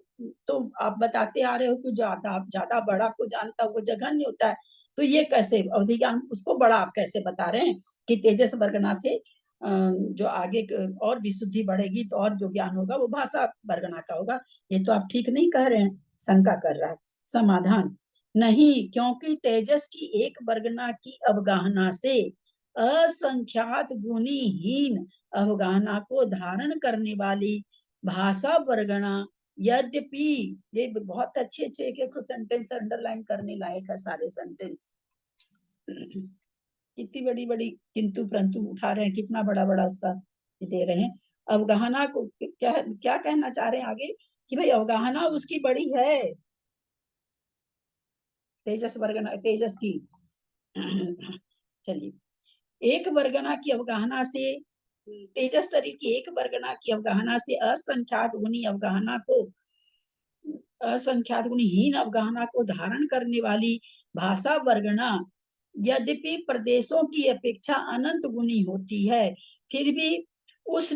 तो आप बताते आ रहे हो कि ज्यादा बड़ा को जानता वो जघन्य होता है। तो ये कैसे अवधि ज्ञान, उसको बड़ा आप कैसे बता रहे हैं कि तेजस वर्गना से जो आगे और विशुद्धि बढ़ेगी तो और जो ज्ञान होगा वो भाषा वर्गना का होगा। ये तो आप ठीक नहीं कह रहे हैं, शंका कर रहा है। समाधान, नहीं, क्योंकि तेजस की एक वर्गना की अवगाहना से असंख्यात गुणीहीन अवगाहना को धारण करने वाली भाषा वर्गना, यद्यपि, ये बहुत अच्छे एक सेंटेंस अंडरलाइन करने लायक है, सारे सेंटेंस कितनी बड़ी किंतु परंतु उठा रहे हैं, कितना बड़ा उसका दे रहे हैं। अवगाहना को क्या कहना चाह रहे हैं आगे कि भाई अवगाहना उसकी बड़ी है, तेजस वर्गना, तेजस की चलिए, एक वर्गना की अवगाहना से, तेजस शरीर की एक वर्गना की अवगाहना से असंख्यात गुणहीन अवगाहना को धारण करने वाली भाषा वर्गना यद्यपि प्रदेशों की अपेक्षा अनंत गुनी होती है, फिर भी उसे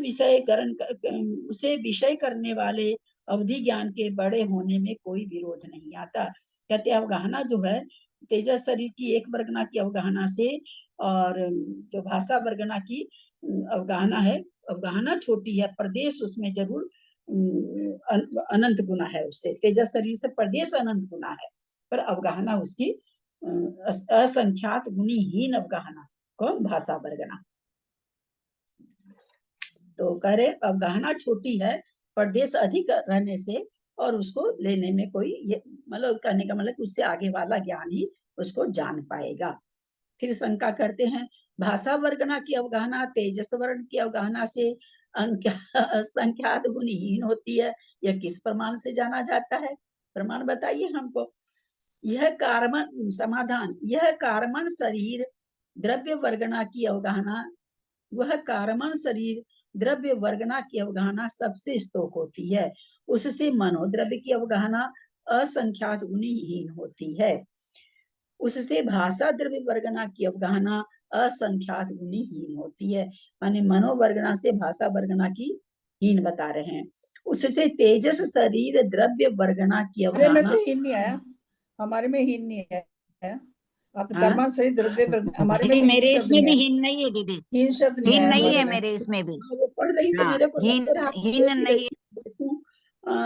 विषय करने वाले अवधि ज्ञान के बड़े होने में कोई विरोध नहीं आता। कहते अवगाहना जो है तेजस शरीर की एक वर्गना की अवगाहना से, और जो भाषा वर्गना की अवगाहना है, अवगाहना छोटी है, प्रदेश उसमें जरूर अनंत गुना है उससे, तेजस शरीर से प्रदेश अनंत गुना है, पर अवगाहना उसकी असंख्यात गुणीहीन अवगाहना, कौन, भाषा वर्गना। तो कह रहे अवगाहना छोटी है प्रदेश अधिक रहने से, और उसको लेने में कोई, ये मतलब कहने का मतलब उससे आगे वाला ज्ञान ही उसको जान पाएगा। फिर शंका करते हैं, भाषा वर्गना की अवगाहना तेजस वर्ण की अवगाहना से संख्यात गुणहीन होती है, यह किस प्रमाण से जाना जाता है, प्रमाण बताइए हमको। यह कार्बन, समाधान, यह कार्बन शरीर द्रव्य वर्गना की अवगाहना, वह कार्बन शरीर द्रव्य वर्गना की अवगाहना सबसे स्तोक होती है, उससे मनोद्रव्य की अवगाहना असंख्यात गुणहीन होती है, उससे भाषा द्रव्य वर्गना की अवगाहना असंख्यात गुणहीन होती है। माने मनोवर्गना से भाषा वर्गना की हीन बता रहे हैं। उससे तेजस शरीर द्रव्य वर्गना की हमारे में अवगाहना, तो हीन नहीं आया, हमारे में हीन नहीं है। आप हाँ? कर्मा सही द्रव्य वर्ग, हमारे में दीदी तो हीन मेरे शब्द इसमें नहीं भी है, हीन नहीं है दीदी, हीन शब्द नहीं हीन है नहीं हमारे है में। मेरे इसमें भी। वो पढ़ रही तो हाँ, मेरे को हीन लग रहा हीन नहीं है। देखूं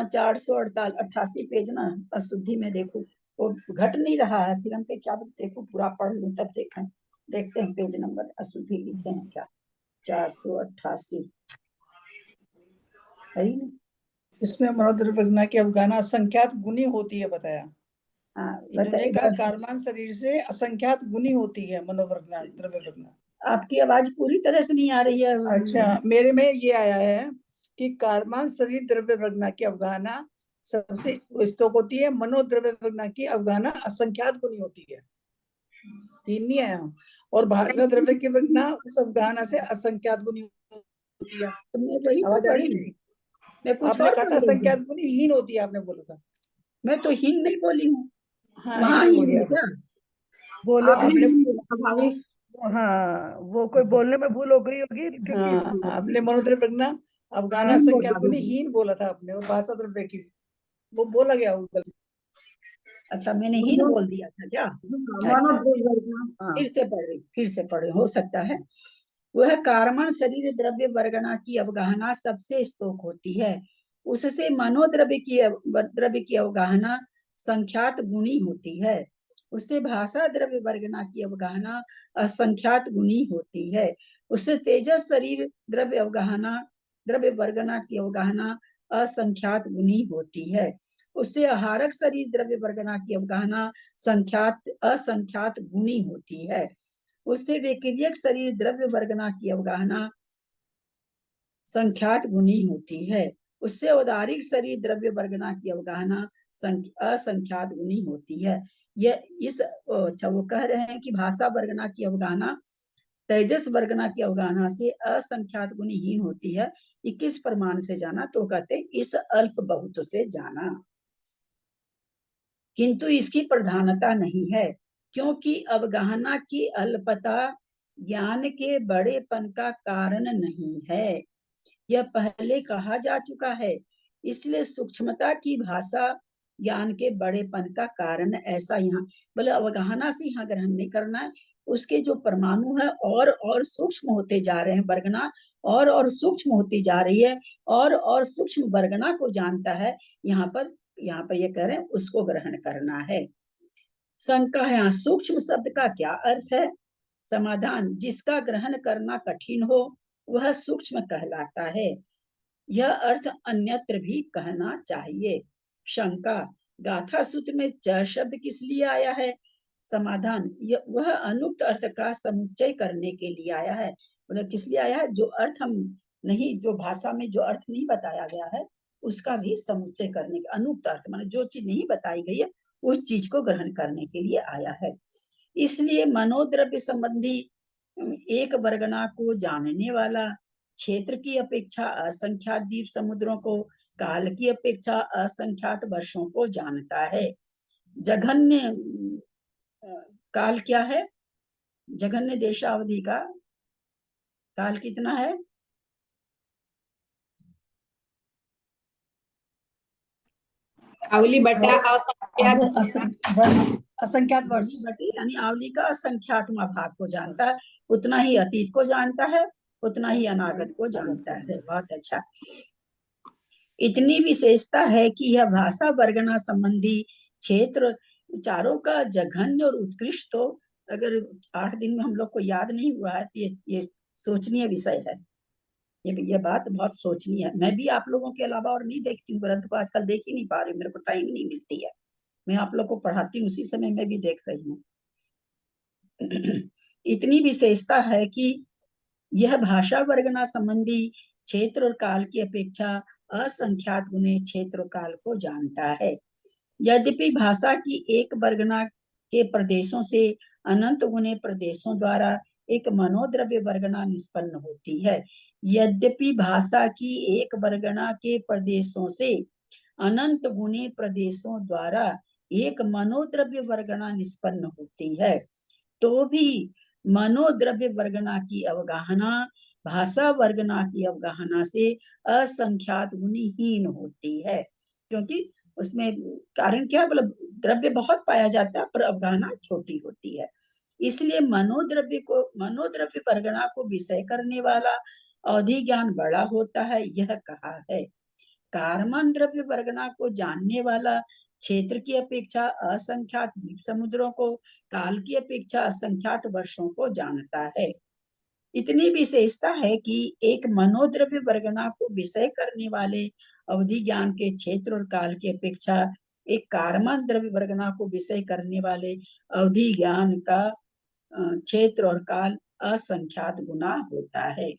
488 पेज ना अशुद्धि में देखूं, वो घट नहीं रहा है, फिर हम पे क्या देखूं, पूरा पढ़ लूं तब देखें, देखते हैं पेज नंबर अशुद्धि लिखे हैं क्या, 488 है ही नहीं। इसमें मनोद्रव्य वर्गना की अवगाहना असंख्यात गुनी होती है बताया। हाँ, इन्होंने कहा बताइए, कार्बन शरीर से असंख्यात गुनी होती है मनोवर्गना, द्रव्य वर्गना। आपकी आवाज पूरी तरह से नहीं आ रही है। अच्छा, मेरे में ये आया है कि कार्बन शरीर द्रव्य वर्गना की अवगाहना सबसे स्तोक होती है, मनोद्रव्य वर्गना की अवगाहना असंख्यात गुनी होती है, हीन नहीं आया। और भाषा द्रव्य की वर्गना उस अवगाहना से असंख्यात गुनी होती है। तो मैं वही तो आवाज आ पढ़ रही रही है? हूँ, मैं कुछ आपने और कहा पढ़ था रही असंख्यात हूँ, गुनी हीन होती है, आपने बोला था। मैं तो हीन नहीं बोली हूँ, हाँ, वहां हीन हीन बोली है आप। क्या, बोले आपने आपने हीन बोला। भाभी हाँ, वो कोई बोलने में भूल हो गई होगी क्योंकि हाँ, आपने मनोद्रव्य वर्गना अवगाहना हीन संख्या बोला को नहीं, हीन बोला था आपने, और भाषा द्रव्य की वो बोला गया वो गलती। अच्छा, मैंने हीन बोल दिया था क्या? अच्छा, फिर से पढ़ रही हो सकता है। वह कारमन शरीर द्रव्य वर्गना की अवगाहना सबसे स्तोक होती है, उससे मनोद्रव्य की अवगाहना संख्यात गुणी होती है, उससे भाषा द्रव्य वर्गना की अवगाहना असंख्यात गुणी होती है, उससे तेजस शरीर द्रव्य वर्गना की अवगाहना असंख्यात गुणी होती है, उससे आहारक शरीर द्रव्य वर्गना की अवगाहना असंख्यात गुणी होती है, उससे विक्रियक शरीर द्रव्य वर्गना की अवगाहना संख्यात गुणी होती है, उससे औदारिक शरीर द्रव्य वर्गना की अवगाहना असंख्यात गुणी होती है। अच्छा, वो कह रहे हैं कि भाषा वर्गना की अवगाहना तेजस वर्गना की अवगाहना से असंख्यात गुणीहीन होती है। 21 प्रमाण से जाना, तो कहते हैं इस अल्प बहुत से जाना, किंतु इसकी प्रधानता नहीं है, क्योंकि अवगाहना की अल्पता ज्ञान के बड़ेपन का कारण नहीं है, यह पहले कहा जा चुका है। इसलिए सूक्ष्मता की भाषा ज्ञान के बड़ेपन का कारण, ऐसा यहाँ बोले अवगाहना से यहाँ ग्रहण नहीं करना है, उसके जो परमाणु है और सूक्ष्म होते जा रहे हैं, वर्गना और सूक्ष्म होती जा रही है, और सूक्ष्म वर्गना को जानता है, यहाँ पर ये कह रहे हैं उसको ग्रहण करना है। शंका है, सूक्ष्म शब्द का क्या अर्थ है? समाधान, जिसका ग्रहण करना कठिन हो वह सूक्ष्म कहलाता है, यह अर्थ अन्यत्र भी कहना चाहिए। शंका, गाथा सूत्र में च शब्द किस लिए आया है? समाधान, वह अनुक्त अर्थ का समुच्चय करने के लिए आया है। मतलब किस लिए आया है? जो अर्थ हम नहीं, जो भाषा में जो अर्थ नहीं बताया गया है उसका भी समुच्चय करने का, अनुक्त अर्थ माने जो चीज नहीं बताई गई है उस चीज को ग्रहण करने के लिए आया है। इसलिए मनोद्रव्य संबंधी एक वर्गना को जानने वाला क्षेत्र की अपेक्षा असंख्यात द्वीप समुद्रों को, काल की अपेक्षा असंख्यात वर्षों को जानता है। जघन्य काल क्या है? जघन्य देशावधि का काल कितना है? आवली बटा असंख्यात वर्ष, यानी आवली का असंख्यातवां भाग को जानता है, उतना ही अतीत को जानता है, उतना ही अनागत को जानता है। बहुत अच्छा। इतनी विशेषता है कि यह भाषा वर्गना संबंधी क्षेत्र चारों का जघन्य और उत्कृष्ट, तो अगर 8 दिन में हम लोग को याद नहीं हुआ है तो ये सोचनीय विषय है। ये बात बहुत सोचनीय है। मैं भी आप लोगों के अलावा और नहीं देखती हूँ ग्रंथ को, आजकल देख ही नहीं पा रही, मेरे को टाइम नहीं मिलती है। मैं आप लोग को पढ़ाती हूँ, उसी समय मैं भी देख रही हूँ। इतनी विशेषता है कि यह भाषा वर्गना संबंधी क्षेत्र और काल की अपेक्षा असंख्यात गुने क्षेत्र और काल को जानता है। यद्यपि भाषा की एक वर्गना के प्रदेशों से अनंत गुने प्रदेशों द्वारा एक मनोद्रव्य वर्गना निष्पन्न होती है। यद्यपि भाषा की एक वर्गना के प्रदेशों से अनंत गुने प्रदेशों द्वारा एक मनोद्रव्य वर्गना निष्पन्न होती है, तो भी मनोद्रव्य वर्गना की अवगाहना भाषा वर्गना की अवगाहना से असंख्यात गुणहीन होती है, क्योंकि उसमें कारण क्या, मतलब द्रव्य बहुत पाया जाता है पर अवगाहना छोटी होती है। इसलिए मनोद्रव्य वर्गना को विषय करने वाला अवधि ज्ञान बड़ा होता है, यह कहा है। कारमन द्रव्य वर्गना को जानने वाला क्षेत्र की अपेक्षा असंख्यात द्वीप समुद्रों को, काल की अपेक्षा असंख्यात वर्षों को जानता है। इतनी विशेषता है कि एक मनोद्रव्य वर्गना को विषय करने वाले अवधि ज्ञान के क्षेत्र और काल की अपेक्षा एक कारमन द्रव्य वर्गना को विषय करने वाले अवधि ज्ञान का क्षेत्र और काल असंख्यात गुना होता है।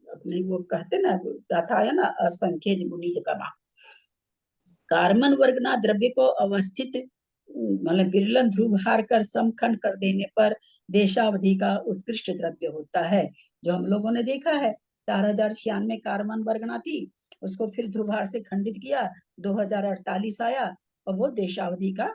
अपने वो कहते ना, गाथा है ना, असंख्य गुणी कमा। कार्बन वर्गना द्रव्य को अवस्थित मतलब विरलन ध्रुव हार कर समखंड कर देने पर देशावधि का उत्कृष्ट द्रव्य होता है, जो हम लोगों ने देखा है। 4096 कार्बन वर्गना थी, उसको फिर ध्रुवहार से खंडित किया, 2048 आया और वो देशावधि का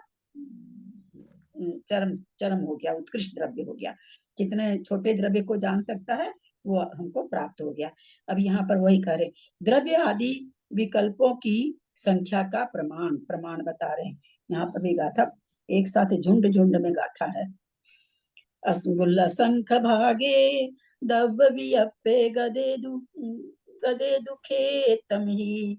चरम चरम हो गया, उत्कृष्ट द्रव्य हो गया। कितने छोटे द्रव्य को जान सकता है वो हमको प्राप्त हो गया। अब यहाँ पर वही कह रहे, द्रव्य आदि विकल्पों की संख्या का प्रमाण बता रहे हैं। यहाँ पर भी गाथा एक साथ झुंड झुंड में गाथा है। असुगुल शंख भागे दव्य वियप्पे गदे दुखे तमहि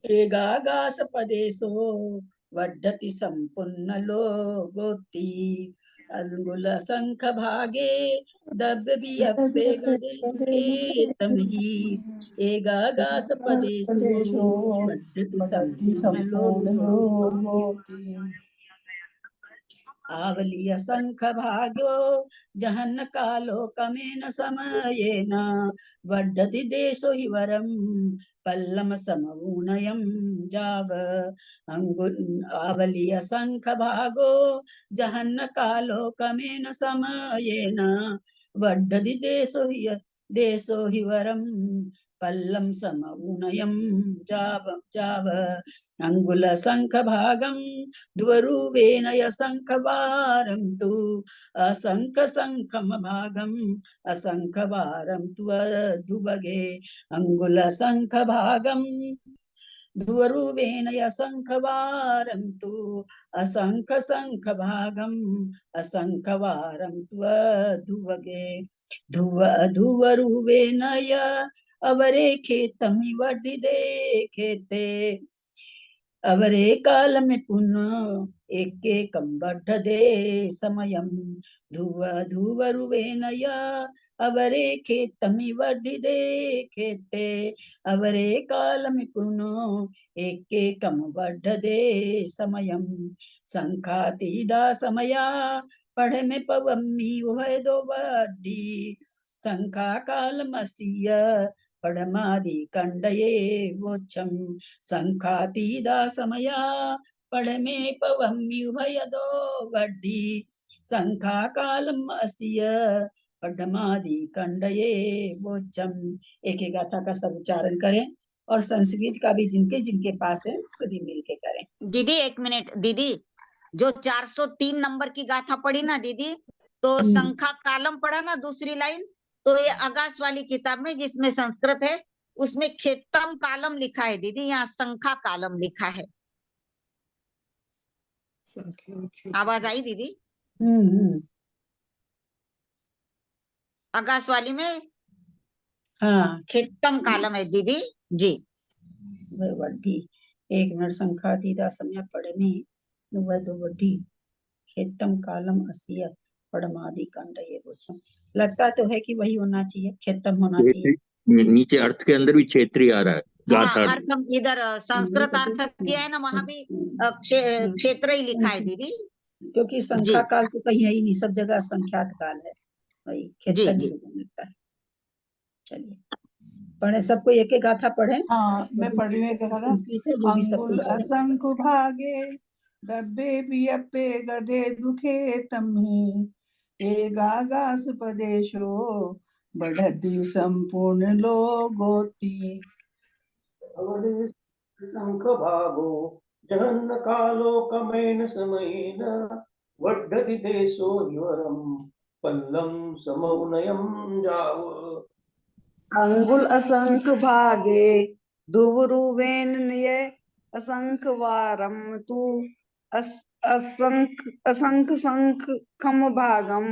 एगागास पदेशो वड्डति संपुन्न लोगोति अंगुल शंख भागे दव्य वियप्पे गदे दुखे तमहि एगागास पदेशो वड्डति संपुन्न लोगोति आवलीय शंख भाग्यो जहन्न कालो कमेन समयेन वड्डति देशो हि वरम पल्लम समऊनयम जाव आवलीय शंख भागो जहन्न कालो कमेन समयेन वड्डति देशो हि वरम पल्लम समऊनयम जाव अंगुल शंख भागम द्वरुवेन शंखवारं तु असंख शंखम भागम असंखवारं तु अधुवगे अंगुल शंख भागम ध्रुवरूपेण शंखवारं तु असंख शंख भागम असंखवारं तु अधुवगे ध्रुवरूपेण अवरेखेतमि वड्डिदे खेते अवरे काल में पुनः एक एकम बढ़दे समयम धुवरुवेन अवरे खेतमि वड्डिदे खेते अवरे काल में पुनः एक एकम बढ़दे समयम संखातीदा समया पढ़े में पवम्मी उभय दो वड्डी संखा काल मसीय पढ़मादि कंडये वोच्छम संखातीदा समया पढ़मे पवम्युभयदो वड्डी संखा कालम असिय पढ़मादि कंडये वोच्छम। एक एक गाथा का सब उच्चारण करें और संस्कृत का भी जिनके जिनके पास है खुद ही मिलके करें। दीदी एक मिनट, दीदी जो 403 नंबर की गाथा पढ़ी ना दीदी, तो संखा कालम पढ़ा ना दूसरी लाइन, तो ये आगास वाली किताब में जिसमें संस्कृत है उसमें खेतम कालम लिखा है दीदी, यहाँ संखा कालम लिखा है। आवाज आई दीदी? आगास वाली में हाँ खेतम कालम है दीदी जी। वड्डी एक मिनट संखातीदा समय पढ़ने दो वड्डी खेतम कालम असिय पढ़मादि कंडये वोच्छम। लगता तो है कि वही होना चाहिए, खेतम होना चाहिए। नीचे अर्थ के अंदर भी क्षेत्रीय आ रहा है। हाँ, अर्थ इधर संस्कृत अर्थ किया है ना, वहाँ भी क्षेत्र ही लिखा है दीदी, क्योंकि संख्या काल तो कहीं है ही नहीं, सब जगह संख्यात काल है, वही खेतम ही लगता है। चलिए पढ़े, सबको एक एक गाथा पढ़े। हाँ मैं पढ़ रही हूँ। अंगुल असंख भागे दब्बे बियप्पे गदे दुखे तम्हि एगागास पदेशो बढ़ति संपूर्ण लोगोति शंख भागो जहन्न कालो कमेन समयेन वड्डति देशो हि वरम पल्लम समौनयम जाव अंगुल असंख भागे दुवरुवेन असंख वारम तु असंख शंखम भागम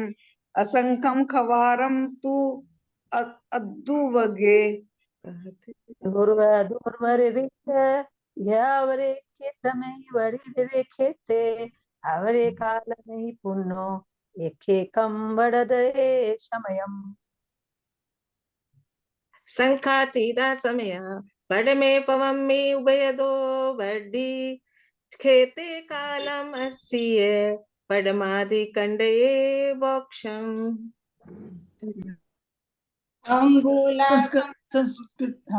असंखम खवारम तु अद्दुवगे यावरे खेतमि वडिदे खेते आवरे कालमि पुन्नो एकेकं वडदे समयम्। संखातीदा समय पढ़मे पवम्मि उभयदो वड्डी खेते कालम अस्य पढ़मादि कंडये वोक्षम। अंगुला संस्कृत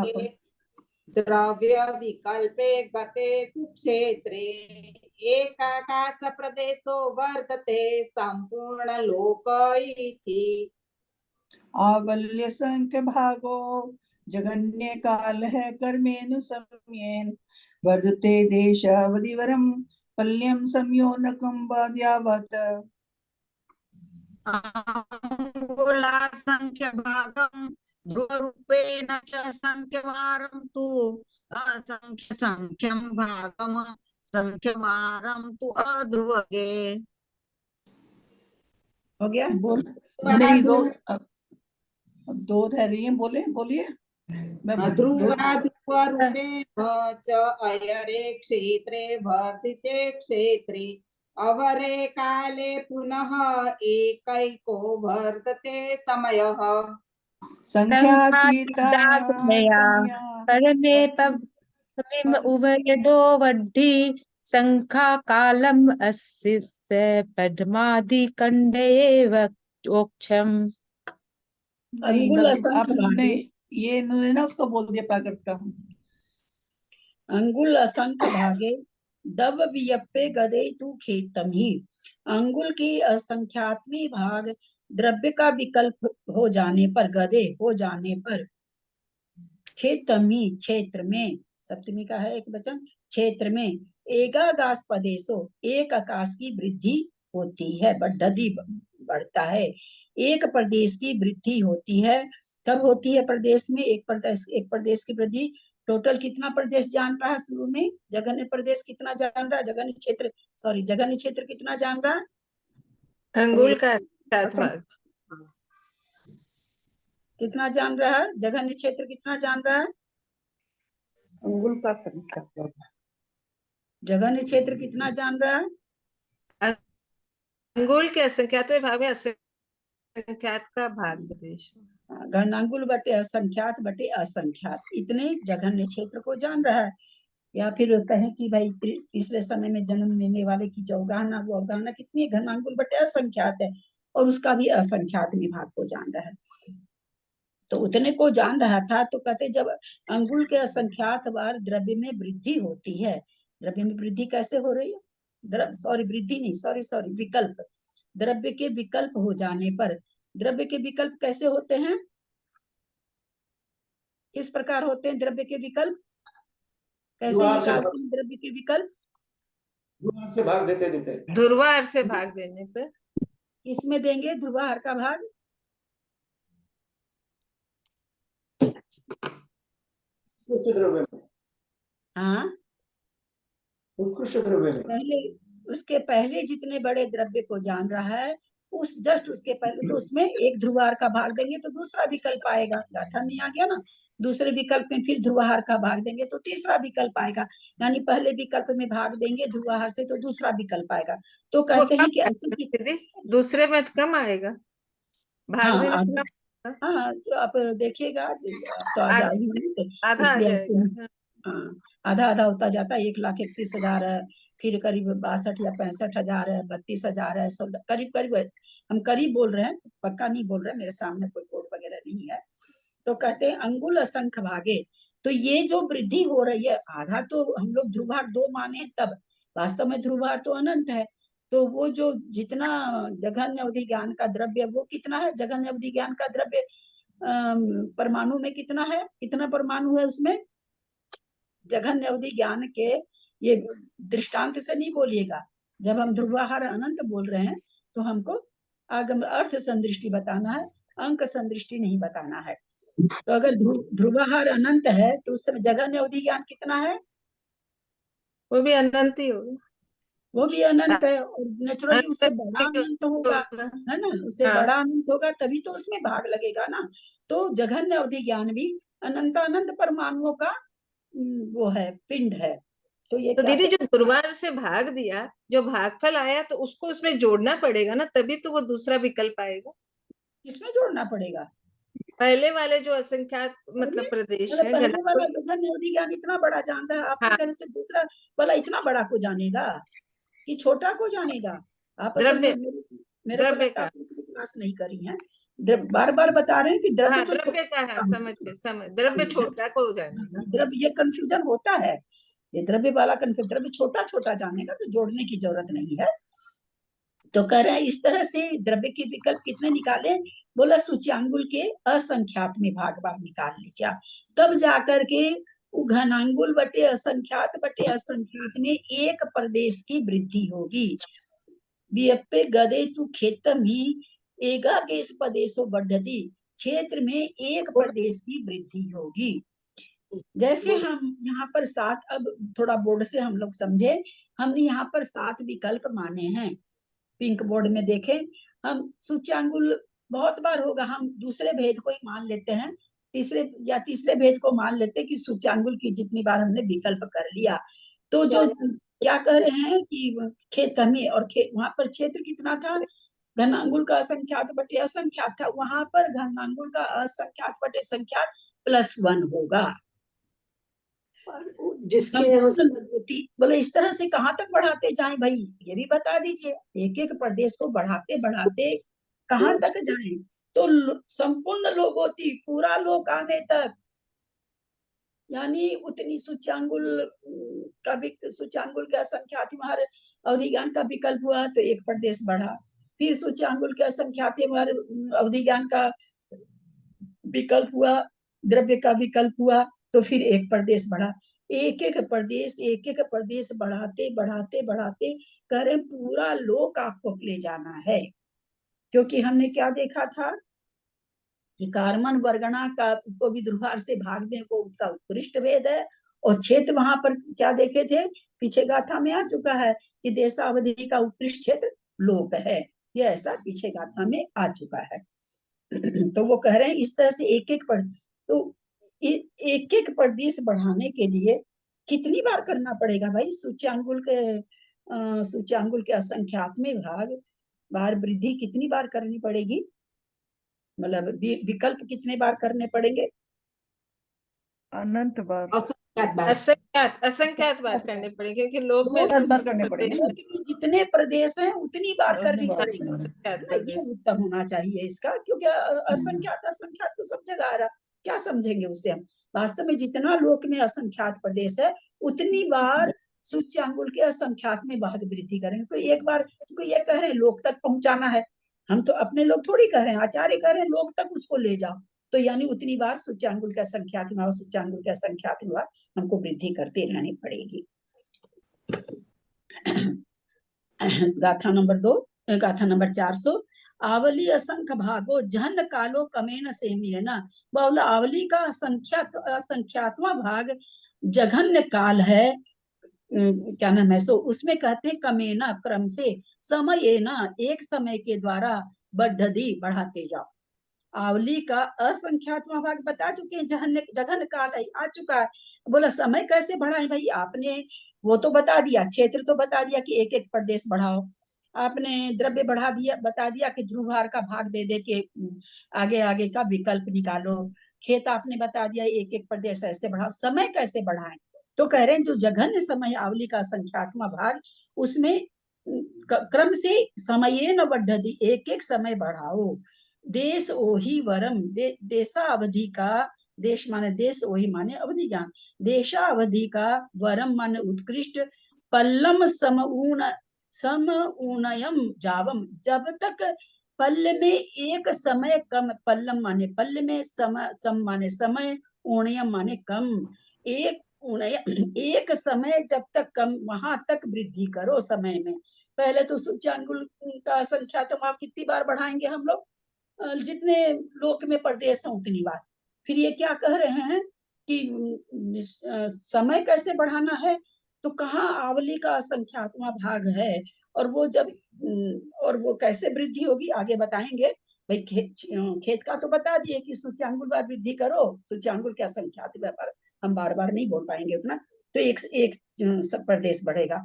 द्रव्य विकल्पे गते तु क्षेत्रे एकाकाश प्रदेशो वर्तते संपूर्ण लोक इति। आवल्य संख्य भागो जगन्य काल है कर्मेनु समयेन वर्धते देशावधिवरम पल्यम संयोनकम यावत् अंगुलासंख्य भागम ध्रुवरूपेण च संख्यवारं तु असंख्य संख्यम भागम संख्यवारं तु अध्रुवगे। हो गया? बोल नहीं, दो रह रही हैं, बोलिए ध्रुवा ध्रुव रूपे च अयरे क्षेत्रे वर्धिते क्षेत्रे अवरे काले पुनः एकैको वर्धते समयः। संख्यातीता संज्ञा परमे पविम उभयदो वड्ढी संख्या कालम अस्स्य पद्मादि कंडेव ओक्षम। नहीं, अंगुल असंख्य आपने भागे, ये इन्होंने ना उसको बोल दिया प्राकृत का। अंगुल असंख्य भागे दव वियप्पे गदे तू खेतम ही। अंगुल की असंख्यातमी भाग द्रव्य का विकल्प हो जाने पर, गदे हो जाने पर, खेतमी क्षेत्र में, सप्तमी का है एक वचन, क्षेत्र में, एकागास पदेशो एक आकाश की वृद्धि होती है, बढ़ती बढ़ता है, एक प्रदेश की वृद्धि होती है। तब होती है प्रदेश में, एक प्रदेश की वृद्धि। टोटल कितना प्रदेश जान रहा है शुरू में? जघन्य प्रदेश कितना जान रहा है? जघन्य क्षेत्र कितना जान रहा है? अंगुल का 7 भाग। कितना जान रहा है? जघन्य क्षेत्र कितना जान रहा है? अंगुल का संख्या, जघन्य क्षेत्र कितना जान रहा है? अंगुल के असंख्यात भाग में असंख्यात का भाग प्रदेश। घनांगुल बटे असंख्यात बटे असंख्यात, इतने जघन्य क्षेत्र को जान रहा है। या फिर कहें कि भाई तीसरे समय में जन्म लेने वाले की जो अवगाहना, वो अवगाहना कितनी घनांगुल बटे असंख्यात है, और उसका भी असंख्यात विभाग को जान रहा है। तो उतने को जान रहा था, तो कहते जब अंगुल के असंख्यात बार द्रव्य में वृद्धि होती है। द्रव्य में वृद्धि कैसे हो रही है? वृद्धि नहीं, सॉरी विकल्प। द्रव्य के विकल्प हो जाने पर, द्रव्य के विकल्प कैसे होते हैं? किस प्रकार होते हैं द्रव्य के विकल्प? कैसे निकालते हैं द्रव्य के विकल्प? ध्रुवार से भाग देते ध्रुवार से भाग देने पर। इसमें देंगे ध्रुवाहार का भाग? उत्कृष्ट द्रव्य में। हाँ, उत्कृष्ट द्रव्य में। पहले, उसके पहले जितने बड़े द्रव्य को जान रहा है, उस जस्ट उसके पहले, तो उसमें एक ध्रुवाहार का भाग देंगे तो दूसरा विकल्प आएगा। गाथा में आ गया ना। दूसरे विकल्प में फिर ध्रुवाहार का भाग देंगे तो तीसरा विकल्प आएगा। यानी पहले विकल्प में भाग देंगे ध्रुवाहार से तो दूसरा विकल्प आएगा। तो कहते हैं कि ऐसे दूसरे में कम आएगा भाग देने से कम। हाँ, तो आप देखिएगा, तो आ जाएगी, आधा आ जाएगा। हाँ, आधा आधा होता जाता है। 1,31,000 है, फिर करीब 62 या 65,000 है, 32,000 है, सब करीब हम करीब बोल रहे हैं, पक्का नहीं बोल रहे, मेरे सामने कोई कोड वगैरह नहीं है। तो कहते हैं अंगुल असंख्य भागे, तो ये जो वृद्धि हो रही है, आधा तो हम लोग ध्रुवाहार 2 माने, तब वास्तव में ध्रुवाहार तो अनंत है। तो वो जो जितना जघन्य अवधि ज्ञान का द्रव्य, वो कितना है? जघन्य अवधि ज्ञान का द्रव्य परमाणु में कितना है? कितना परमाणु है उसमें? जघन्य अवधि ज्ञान के, ये दृष्टांत से नहीं बोलिएगा। जब हम ध्रुवाहार अनंत बोल रहे हैं तो हमको आगम अर्थ संदृष्टि बताना है, अंक संदृष्टि नहीं बताना है। तो अगर ध्रुवाहार अनंत है तो उस समय जघन्य अवधि ज्ञान कितना है? वो भी अनंत ही होगा। वो भी अनंत है, और नेचुरली उससे बड़ा अनंत होगा, है ना? उससे बड़ा अनंत होगा तभी तो उसमें भाग लगेगा ना। तो जघन्य अवधि ज्ञान भी अनंत परमाणुओं का वो है, पिंड है। तो ये तो दीदी, जो ध्रुवाहार से भाग दिया, जो भागफल आया, तो उसको उसमें जोड़ना पड़ेगा ना, तभी तो वो दूसरा विकल्प आएगा। किसमें जोड़ना पड़ेगा? पहले वाले जो असंख्यात मतलब प्रदेश है, पहले वाला जघन्य अवधि ज्ञान इतना बड़ा जानता है, आपके कहने से दूसरा वाला इतना बड़ा को जानेगा कि छोटा को जानेगा? आप असल में मेरे को लगता है क्लास नहीं करी है, बार बार बता रहे हैं कि द्रव्य तो द्रव्य का है, समझ द्रव्य छोटा को जानेगा। द्रव्य, ये कंफ्यूजन होता है, ये द्रव्य वाला कंफ्यूजन, द्रव्य छोटा छोटा जानेगा, तो जोड़ने की जरूरत नहीं है। तो कह रहे हैं इस तरह से द्रव्य के विकल्प कितने निकाले? बोला सूच्यांगुल के असंख्यात में भाग निकाल लीजिए, तब जाकर के घनांगुल बटे असंख्यात में एक प्रदेश की वृद्धि होगी। बियप्पे गदे तू खेतम ही एगा के प्रदेशो बढ़ती, क्षेत्र में एक प्रदेश की वृद्धि होगी। जैसे हम यहाँ पर 7, अब थोड़ा बोर्ड से हम लोग समझे, हमने यहाँ पर 7 विकल्प माने हैं। पिंक बोर्ड में देखें, हम सूच्यांगुल बहुत बार होगा, हम दूसरे भेद को ही मान लेते हैं, तीसरे भेद को मान लेते हैं कि सूच्यांगुल की जितनी बार हमने विकल्प कर लिया। तो जो क्या कह रहे हैं कि खेतमी और वहां पर क्षेत्र कितना था, घनांगुल का असंख्यात बटे असंख्यात था, वहां पर घनांगुल का असंख्यात बटे संख्यात +1 होगा। जिसके यहाँ बोले इस तरह से कहाँ तक बढ़ाते जाएं भाई, ये भी बता दीजिए। एक एक प्रदेश को बढ़ाते बढ़ाते कहाँ तक जाएं? तो संपूर्ण लोगोती, पूरा लोक आने तक, यानी उतनी सूच्यांगुल का असंख्यात हमारे अवधि ज्ञान का विकल्प हुआ तो एक प्रदेश बढ़ा, फिर सूच्यांगुल के असंख्यात हमारे अवधि ज्ञान का विकल्प हुआ, द्रव्य का विकल्प हुआ तो फिर एक प्रदेश बढ़ा। एक एक प्रदेश बढ़ाते बढ़ाते बढ़ाते करें पूरा लोक आपको ले जाना है। क्योंकि हमने क्या देखा था कि कार्बन वर्गणा का को भी ध्रुवार से भाग दें वो उसका उत्कृष्ट भेद है, और क्षेत्र वहां पर क्या देखे थे, पीछे गाथा में आ चुका है कि देशावधि का उत्कृष्ट क्षेत्र लोक है, ये ऐसा पीछे गाथा में आ चुका है। तो वो कह रहे हैं इस तरह से एक एक प्रदेश बढ़ाने के लिए कितनी बार करना पड़ेगा भाई? सूच्यांगुल के असंख्यात में बार वृद्धि कितनी बार करनी पड़ेगी, मतलब विकल्प कितने बार करने पड़ेंगे? अनंत बार, असंख्यात बार करने पड़ेंगे, क्योंकि लोग में करने पड़ेंगे। जितने प्रदेश हैं उतनी बार करनी पड़ेगी। प्रदेश ये उत्तर होना चाहिए इसका, क्योंकि असंख्यात तो सब जगह आ रहा, क्या समझेंगे उससे हम? वास्तव में जितना लोक में असंख्यात प्रदेश है उतनी बार सूच्यांगुल के असंख्यात में भाग वृद्धि करेंगे। तो एक बार तो ये कह रहे हैं लोक तक पहुंचाना है, हम तो अपने लोग थोड़ी कह रहे हैं, आचार्य कह रहे हैं लोक तक उसको ले जाओ, तो यानी उतनी बार सूच्यांगुल के असंख्यात में और सूच्यांगुल के असंख्यात में हमको वृद्धि करते रहनी पड़ेगी। गाथा नंबर 2, गाथा नंबर 400। आवली असंख्य भागो जहन कालो कमेन सेमी, है ना। बोला आवली का असंख्यातवां भाग जघन्य काल है, क्या नाम है, सो उसमें कहते हैं कमेना, क्रम से, समय ना, एक समय के द्वारा, बढ़धी, बढ़ाते जाओ। आवली का असंख्यातवां भाग बता चुके हैं, जघन काल है, आ चुका है। बोला समय कैसे बढ़ाए भाई? आपने वो तो बता दिया, क्षेत्र तो बता दिया कि एक एक प्रदेश बढ़ाओ, आपने द्रव्य बढ़ा दिया, बता दिया कि ध्रुवभार का भाग दे दे के आगे आगे का विकल्प निकालो, खेत आपने बता दिया एक एक प्रदेश ऐसे बढ़ाओ। समय कैसे बढ़ाएं? तो कह रहे हैं जो जघन्य समय आवली का संख्यात्मक भाग, उसमें क्रम से समय न बढ़ी, एक एक समय बढ़ाओ। देश ओही वरम, देशा अवधि का, देश माने देश, ओही माने अवधि ज्ञान, देशा अवधि का, वरम माने उत्कृष्ट, पल्लम समऊनयम जावम, जब तक पल्ल में एक समय कम, पल्लम माने पल्ल में, सम माने समय, ऊणयम माने कम, एक समय जब तक कम, वहां तक वृद्धि करो समय में। पहले तो सूच्यांगुल का संख्या तो आप कितनी बार बढ़ाएंगे हम लोग, जितने लोक में प्रदेश है उतनी बार। फिर ये क्या कह रहे हैं कि समय कैसे बढ़ाना है, तो कहाँ आवली का संख्यात्मक भाग है, और वो जब और वो कैसे वृद्धि होगी आगे बताएंगे भाई। खेत का तो बता दिए कि सूच्यांगुल बार वृद्धि करो, सूच्यांगुल के असंख्यात व्यापार, हम बार बार नहीं बोल पाएंगे उतना, तो एक प्रदेश बढ़ेगा।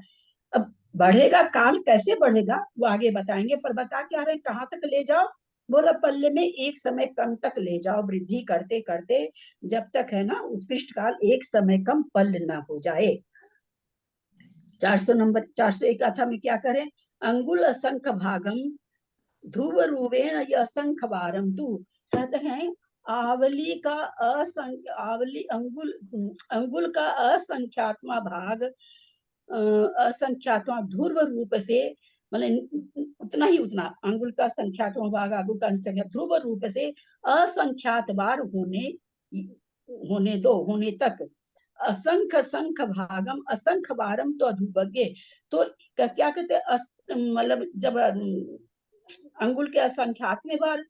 अब बढ़ेगा काल कैसे बढ़ेगा वो आगे बताएंगे, पर बता क्या रहे कहाँ तक ले जाओ? बोला पल्ले में एक समय कम तक ले जाओ, वृद्धि करते करते, जब तक है ना उत्कृष्ट काल एक समय कम पल्ल न हो जाए। 400 नंबर 401 गाथा में क्या करें? अंगुल असंख्य भागम ध्रुव रूपेण असंख्य वारम तू, कहते हैं आवली का अंगुल का असंख्यात्मक भाग, असंख्यात्मक ध्रुव रूप से, मतलब उतना ही उतना, अंगुल का संख्यात्मक भाग, अंगुल का संख्या ध्रुव रूप से असंख्यात बार होने तक असंख्य संख्य भागम असंख्य बारम तो अधुभगे। तो क्या कहते हैं, मतलब जब अंगुल के असंख्यात में बार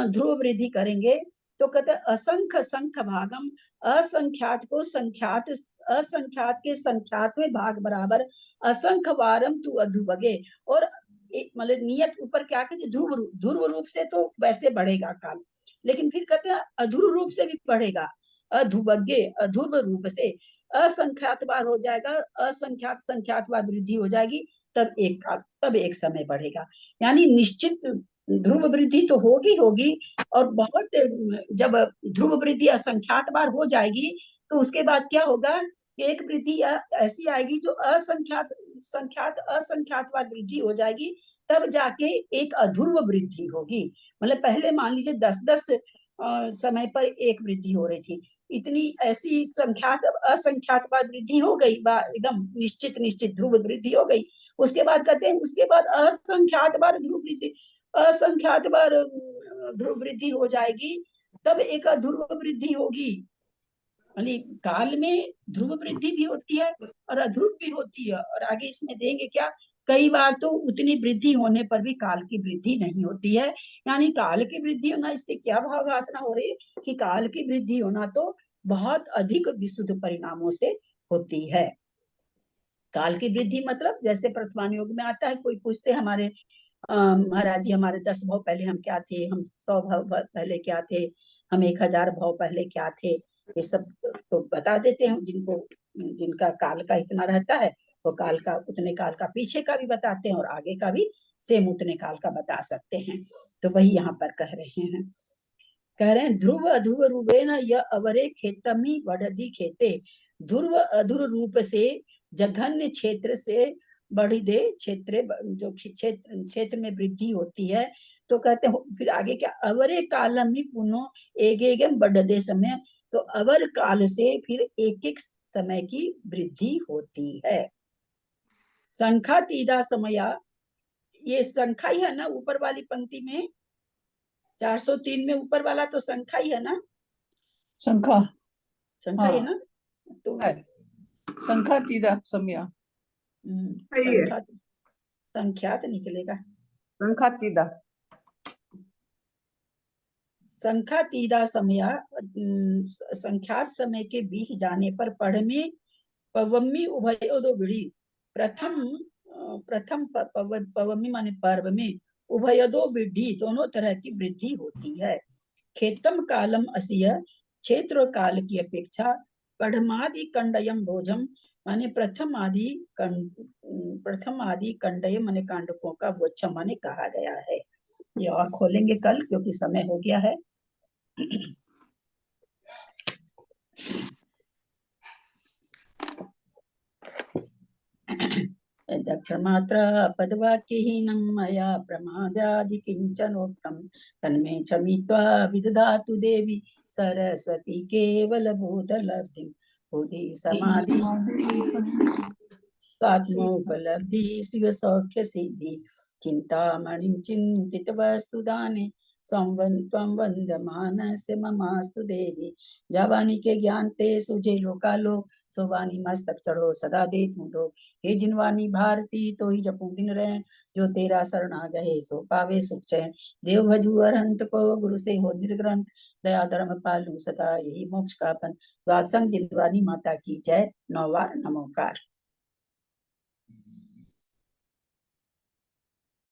ध्रुव वृद्धि करेंगे तो कहते असंख्य संख्य भागम, असंख्यात को संख्यात, असंख्यात के संख्यात में भाग बराबर, असंख्य बारम तू अधुभगे। और मतलब नियत ऊपर क्या कहते ध्रुव रूप से तो वैसे बढ़ेगा काल, लेकिन फिर कहते हैं अध्रुव रूप से भी बढ़ेगा, अधुभगे अध्रुव रूप से असंख्यात बार हो जाएगा, असंख्यात संख्यात बार वृद्धि हो जाएगी, तब एक समय बढ़ेगा। यानी निश्चित ध्रुव वृद्धि तो होगी और बहुत, जब ध्रुव वृद्धि असंख्यात बार हो जाएगी तो उसके बाद क्या होगा कि एक वृद्धि ऐसी आएगी जो असंख्यात बार वृद्धि हो जाएगी, तब जाके एक अध्रुव वृद्धि होगी। मतलब पहले मान लीजिए 10-10 समय पर एक वृद्धि हो रही थी, इतनी ऐसी संख्यात असंख्यात बार वृद्धि हो गई, एकदम निश्चित ध्रुव वृद्धि हो गई। उसके बाद कहते हैं उसके बाद असंख्यात बार ध्रुव वृद्धि, असंख्यात बार ध्रुव वृद्धि हो जाएगी, तब एक अध्रुव वृद्धि होगी। काल में ध्रुव वृद्धि भी होती है और अध्रुव भी होती है, और आगे इसमें देंगे क्या, कई बार तो उतनी वृद्धि होने पर भी काल की वृद्धि नहीं होती है। यानी काल की वृद्धि होना, इससे क्या भाव वासना हो रही है कि काल की वृद्धि होना तो बहुत अधिक विशुद्ध परिणामों से होती है। काल की वृद्धि मतलब जैसे प्रथमान योग में आता है, कोई पूछते हमारे महाराज जी हमारे 10 भाव पहले हम क्या थे, हम 100 भाव पहले क्या थे, हम 1000 भाव पहले क्या थे, ये सब तो बता देते हैं। जिनका काल का इतना रहता है वो काल का उतने काल का पीछे का भी बताते हैं और आगे का भी सेम उतने काल का बता सकते हैं। तो वही यहाँ पर कह रहे हैं, ध्रुव अध्रुव रूपे न य अवरे खेतमी वढ़धि खेते। ध्रुव अध्रुव रूप से जघन्य क्षेत्र से बढ़ी दे क्षेत्र, जो क्षेत्र में वृद्धि होती है। तो कहते हैं फिर आगे क्या, अवरे कालम ही पुनो एक बढ़े समय, तो अवर काल से फिर एक समय की वृद्धि होती है। संख्या तीदा समया, ये संख्या ही है ना ऊपर वाली पंक्ति में, 403 में ऊपर वाला तो संख्या ही है ना, संख्या है ना, तो संख्या तीदा समया, संख्यात निकलेगा, संख्यातीदा समया, संख्यात समय के बीत जाने पर पढ़ में पवम्मी उभयोदो विड़ी, प्रथम पवम्मी माने पर्व में, उभयोदो विधि दोनों तरह की वृद्धि होती है। खेतम कालम असिय, क्षेत्र काल की अपेक्षा, पढ़मादि कंडयम भोजम माने प्रथम आदि कंडय माने कांडकों का वोच्छम माने कहा गया है। ये और खोलेंगे कल क्योंकि समय हो गया है। दक्षमात्र पदवाक्यहीनं मया प्रमादादि किंचनोक्तं, तन्मे चमित्वा विदधातु देवी सरस्वती केवलबोधलब्धिं। बुद्धि समाधि आत्मोपलब्धि शिव सौख्य सिद्धि, चिंतामणिं चिंतित वस्तुदाने, त्वं वंदमानस्य ममास्तु देवी। जवानी के ज्ञान ते सुझे लोकालो, सोवानी मस्तक चढ़ो सदा दे तू दो। हे जिनवानी भारती तो ही जपू दिन रहे, जो तेरा शरणा गए सो पावे सुख चैन। देव भजू अरहंत को गुरु से हो निर्ग्रंथ, दया धर्म पालू सदा यही मोक्ष का पंथ। द्वादशंग जिनवानी माता की जय। 9वार नमोकार।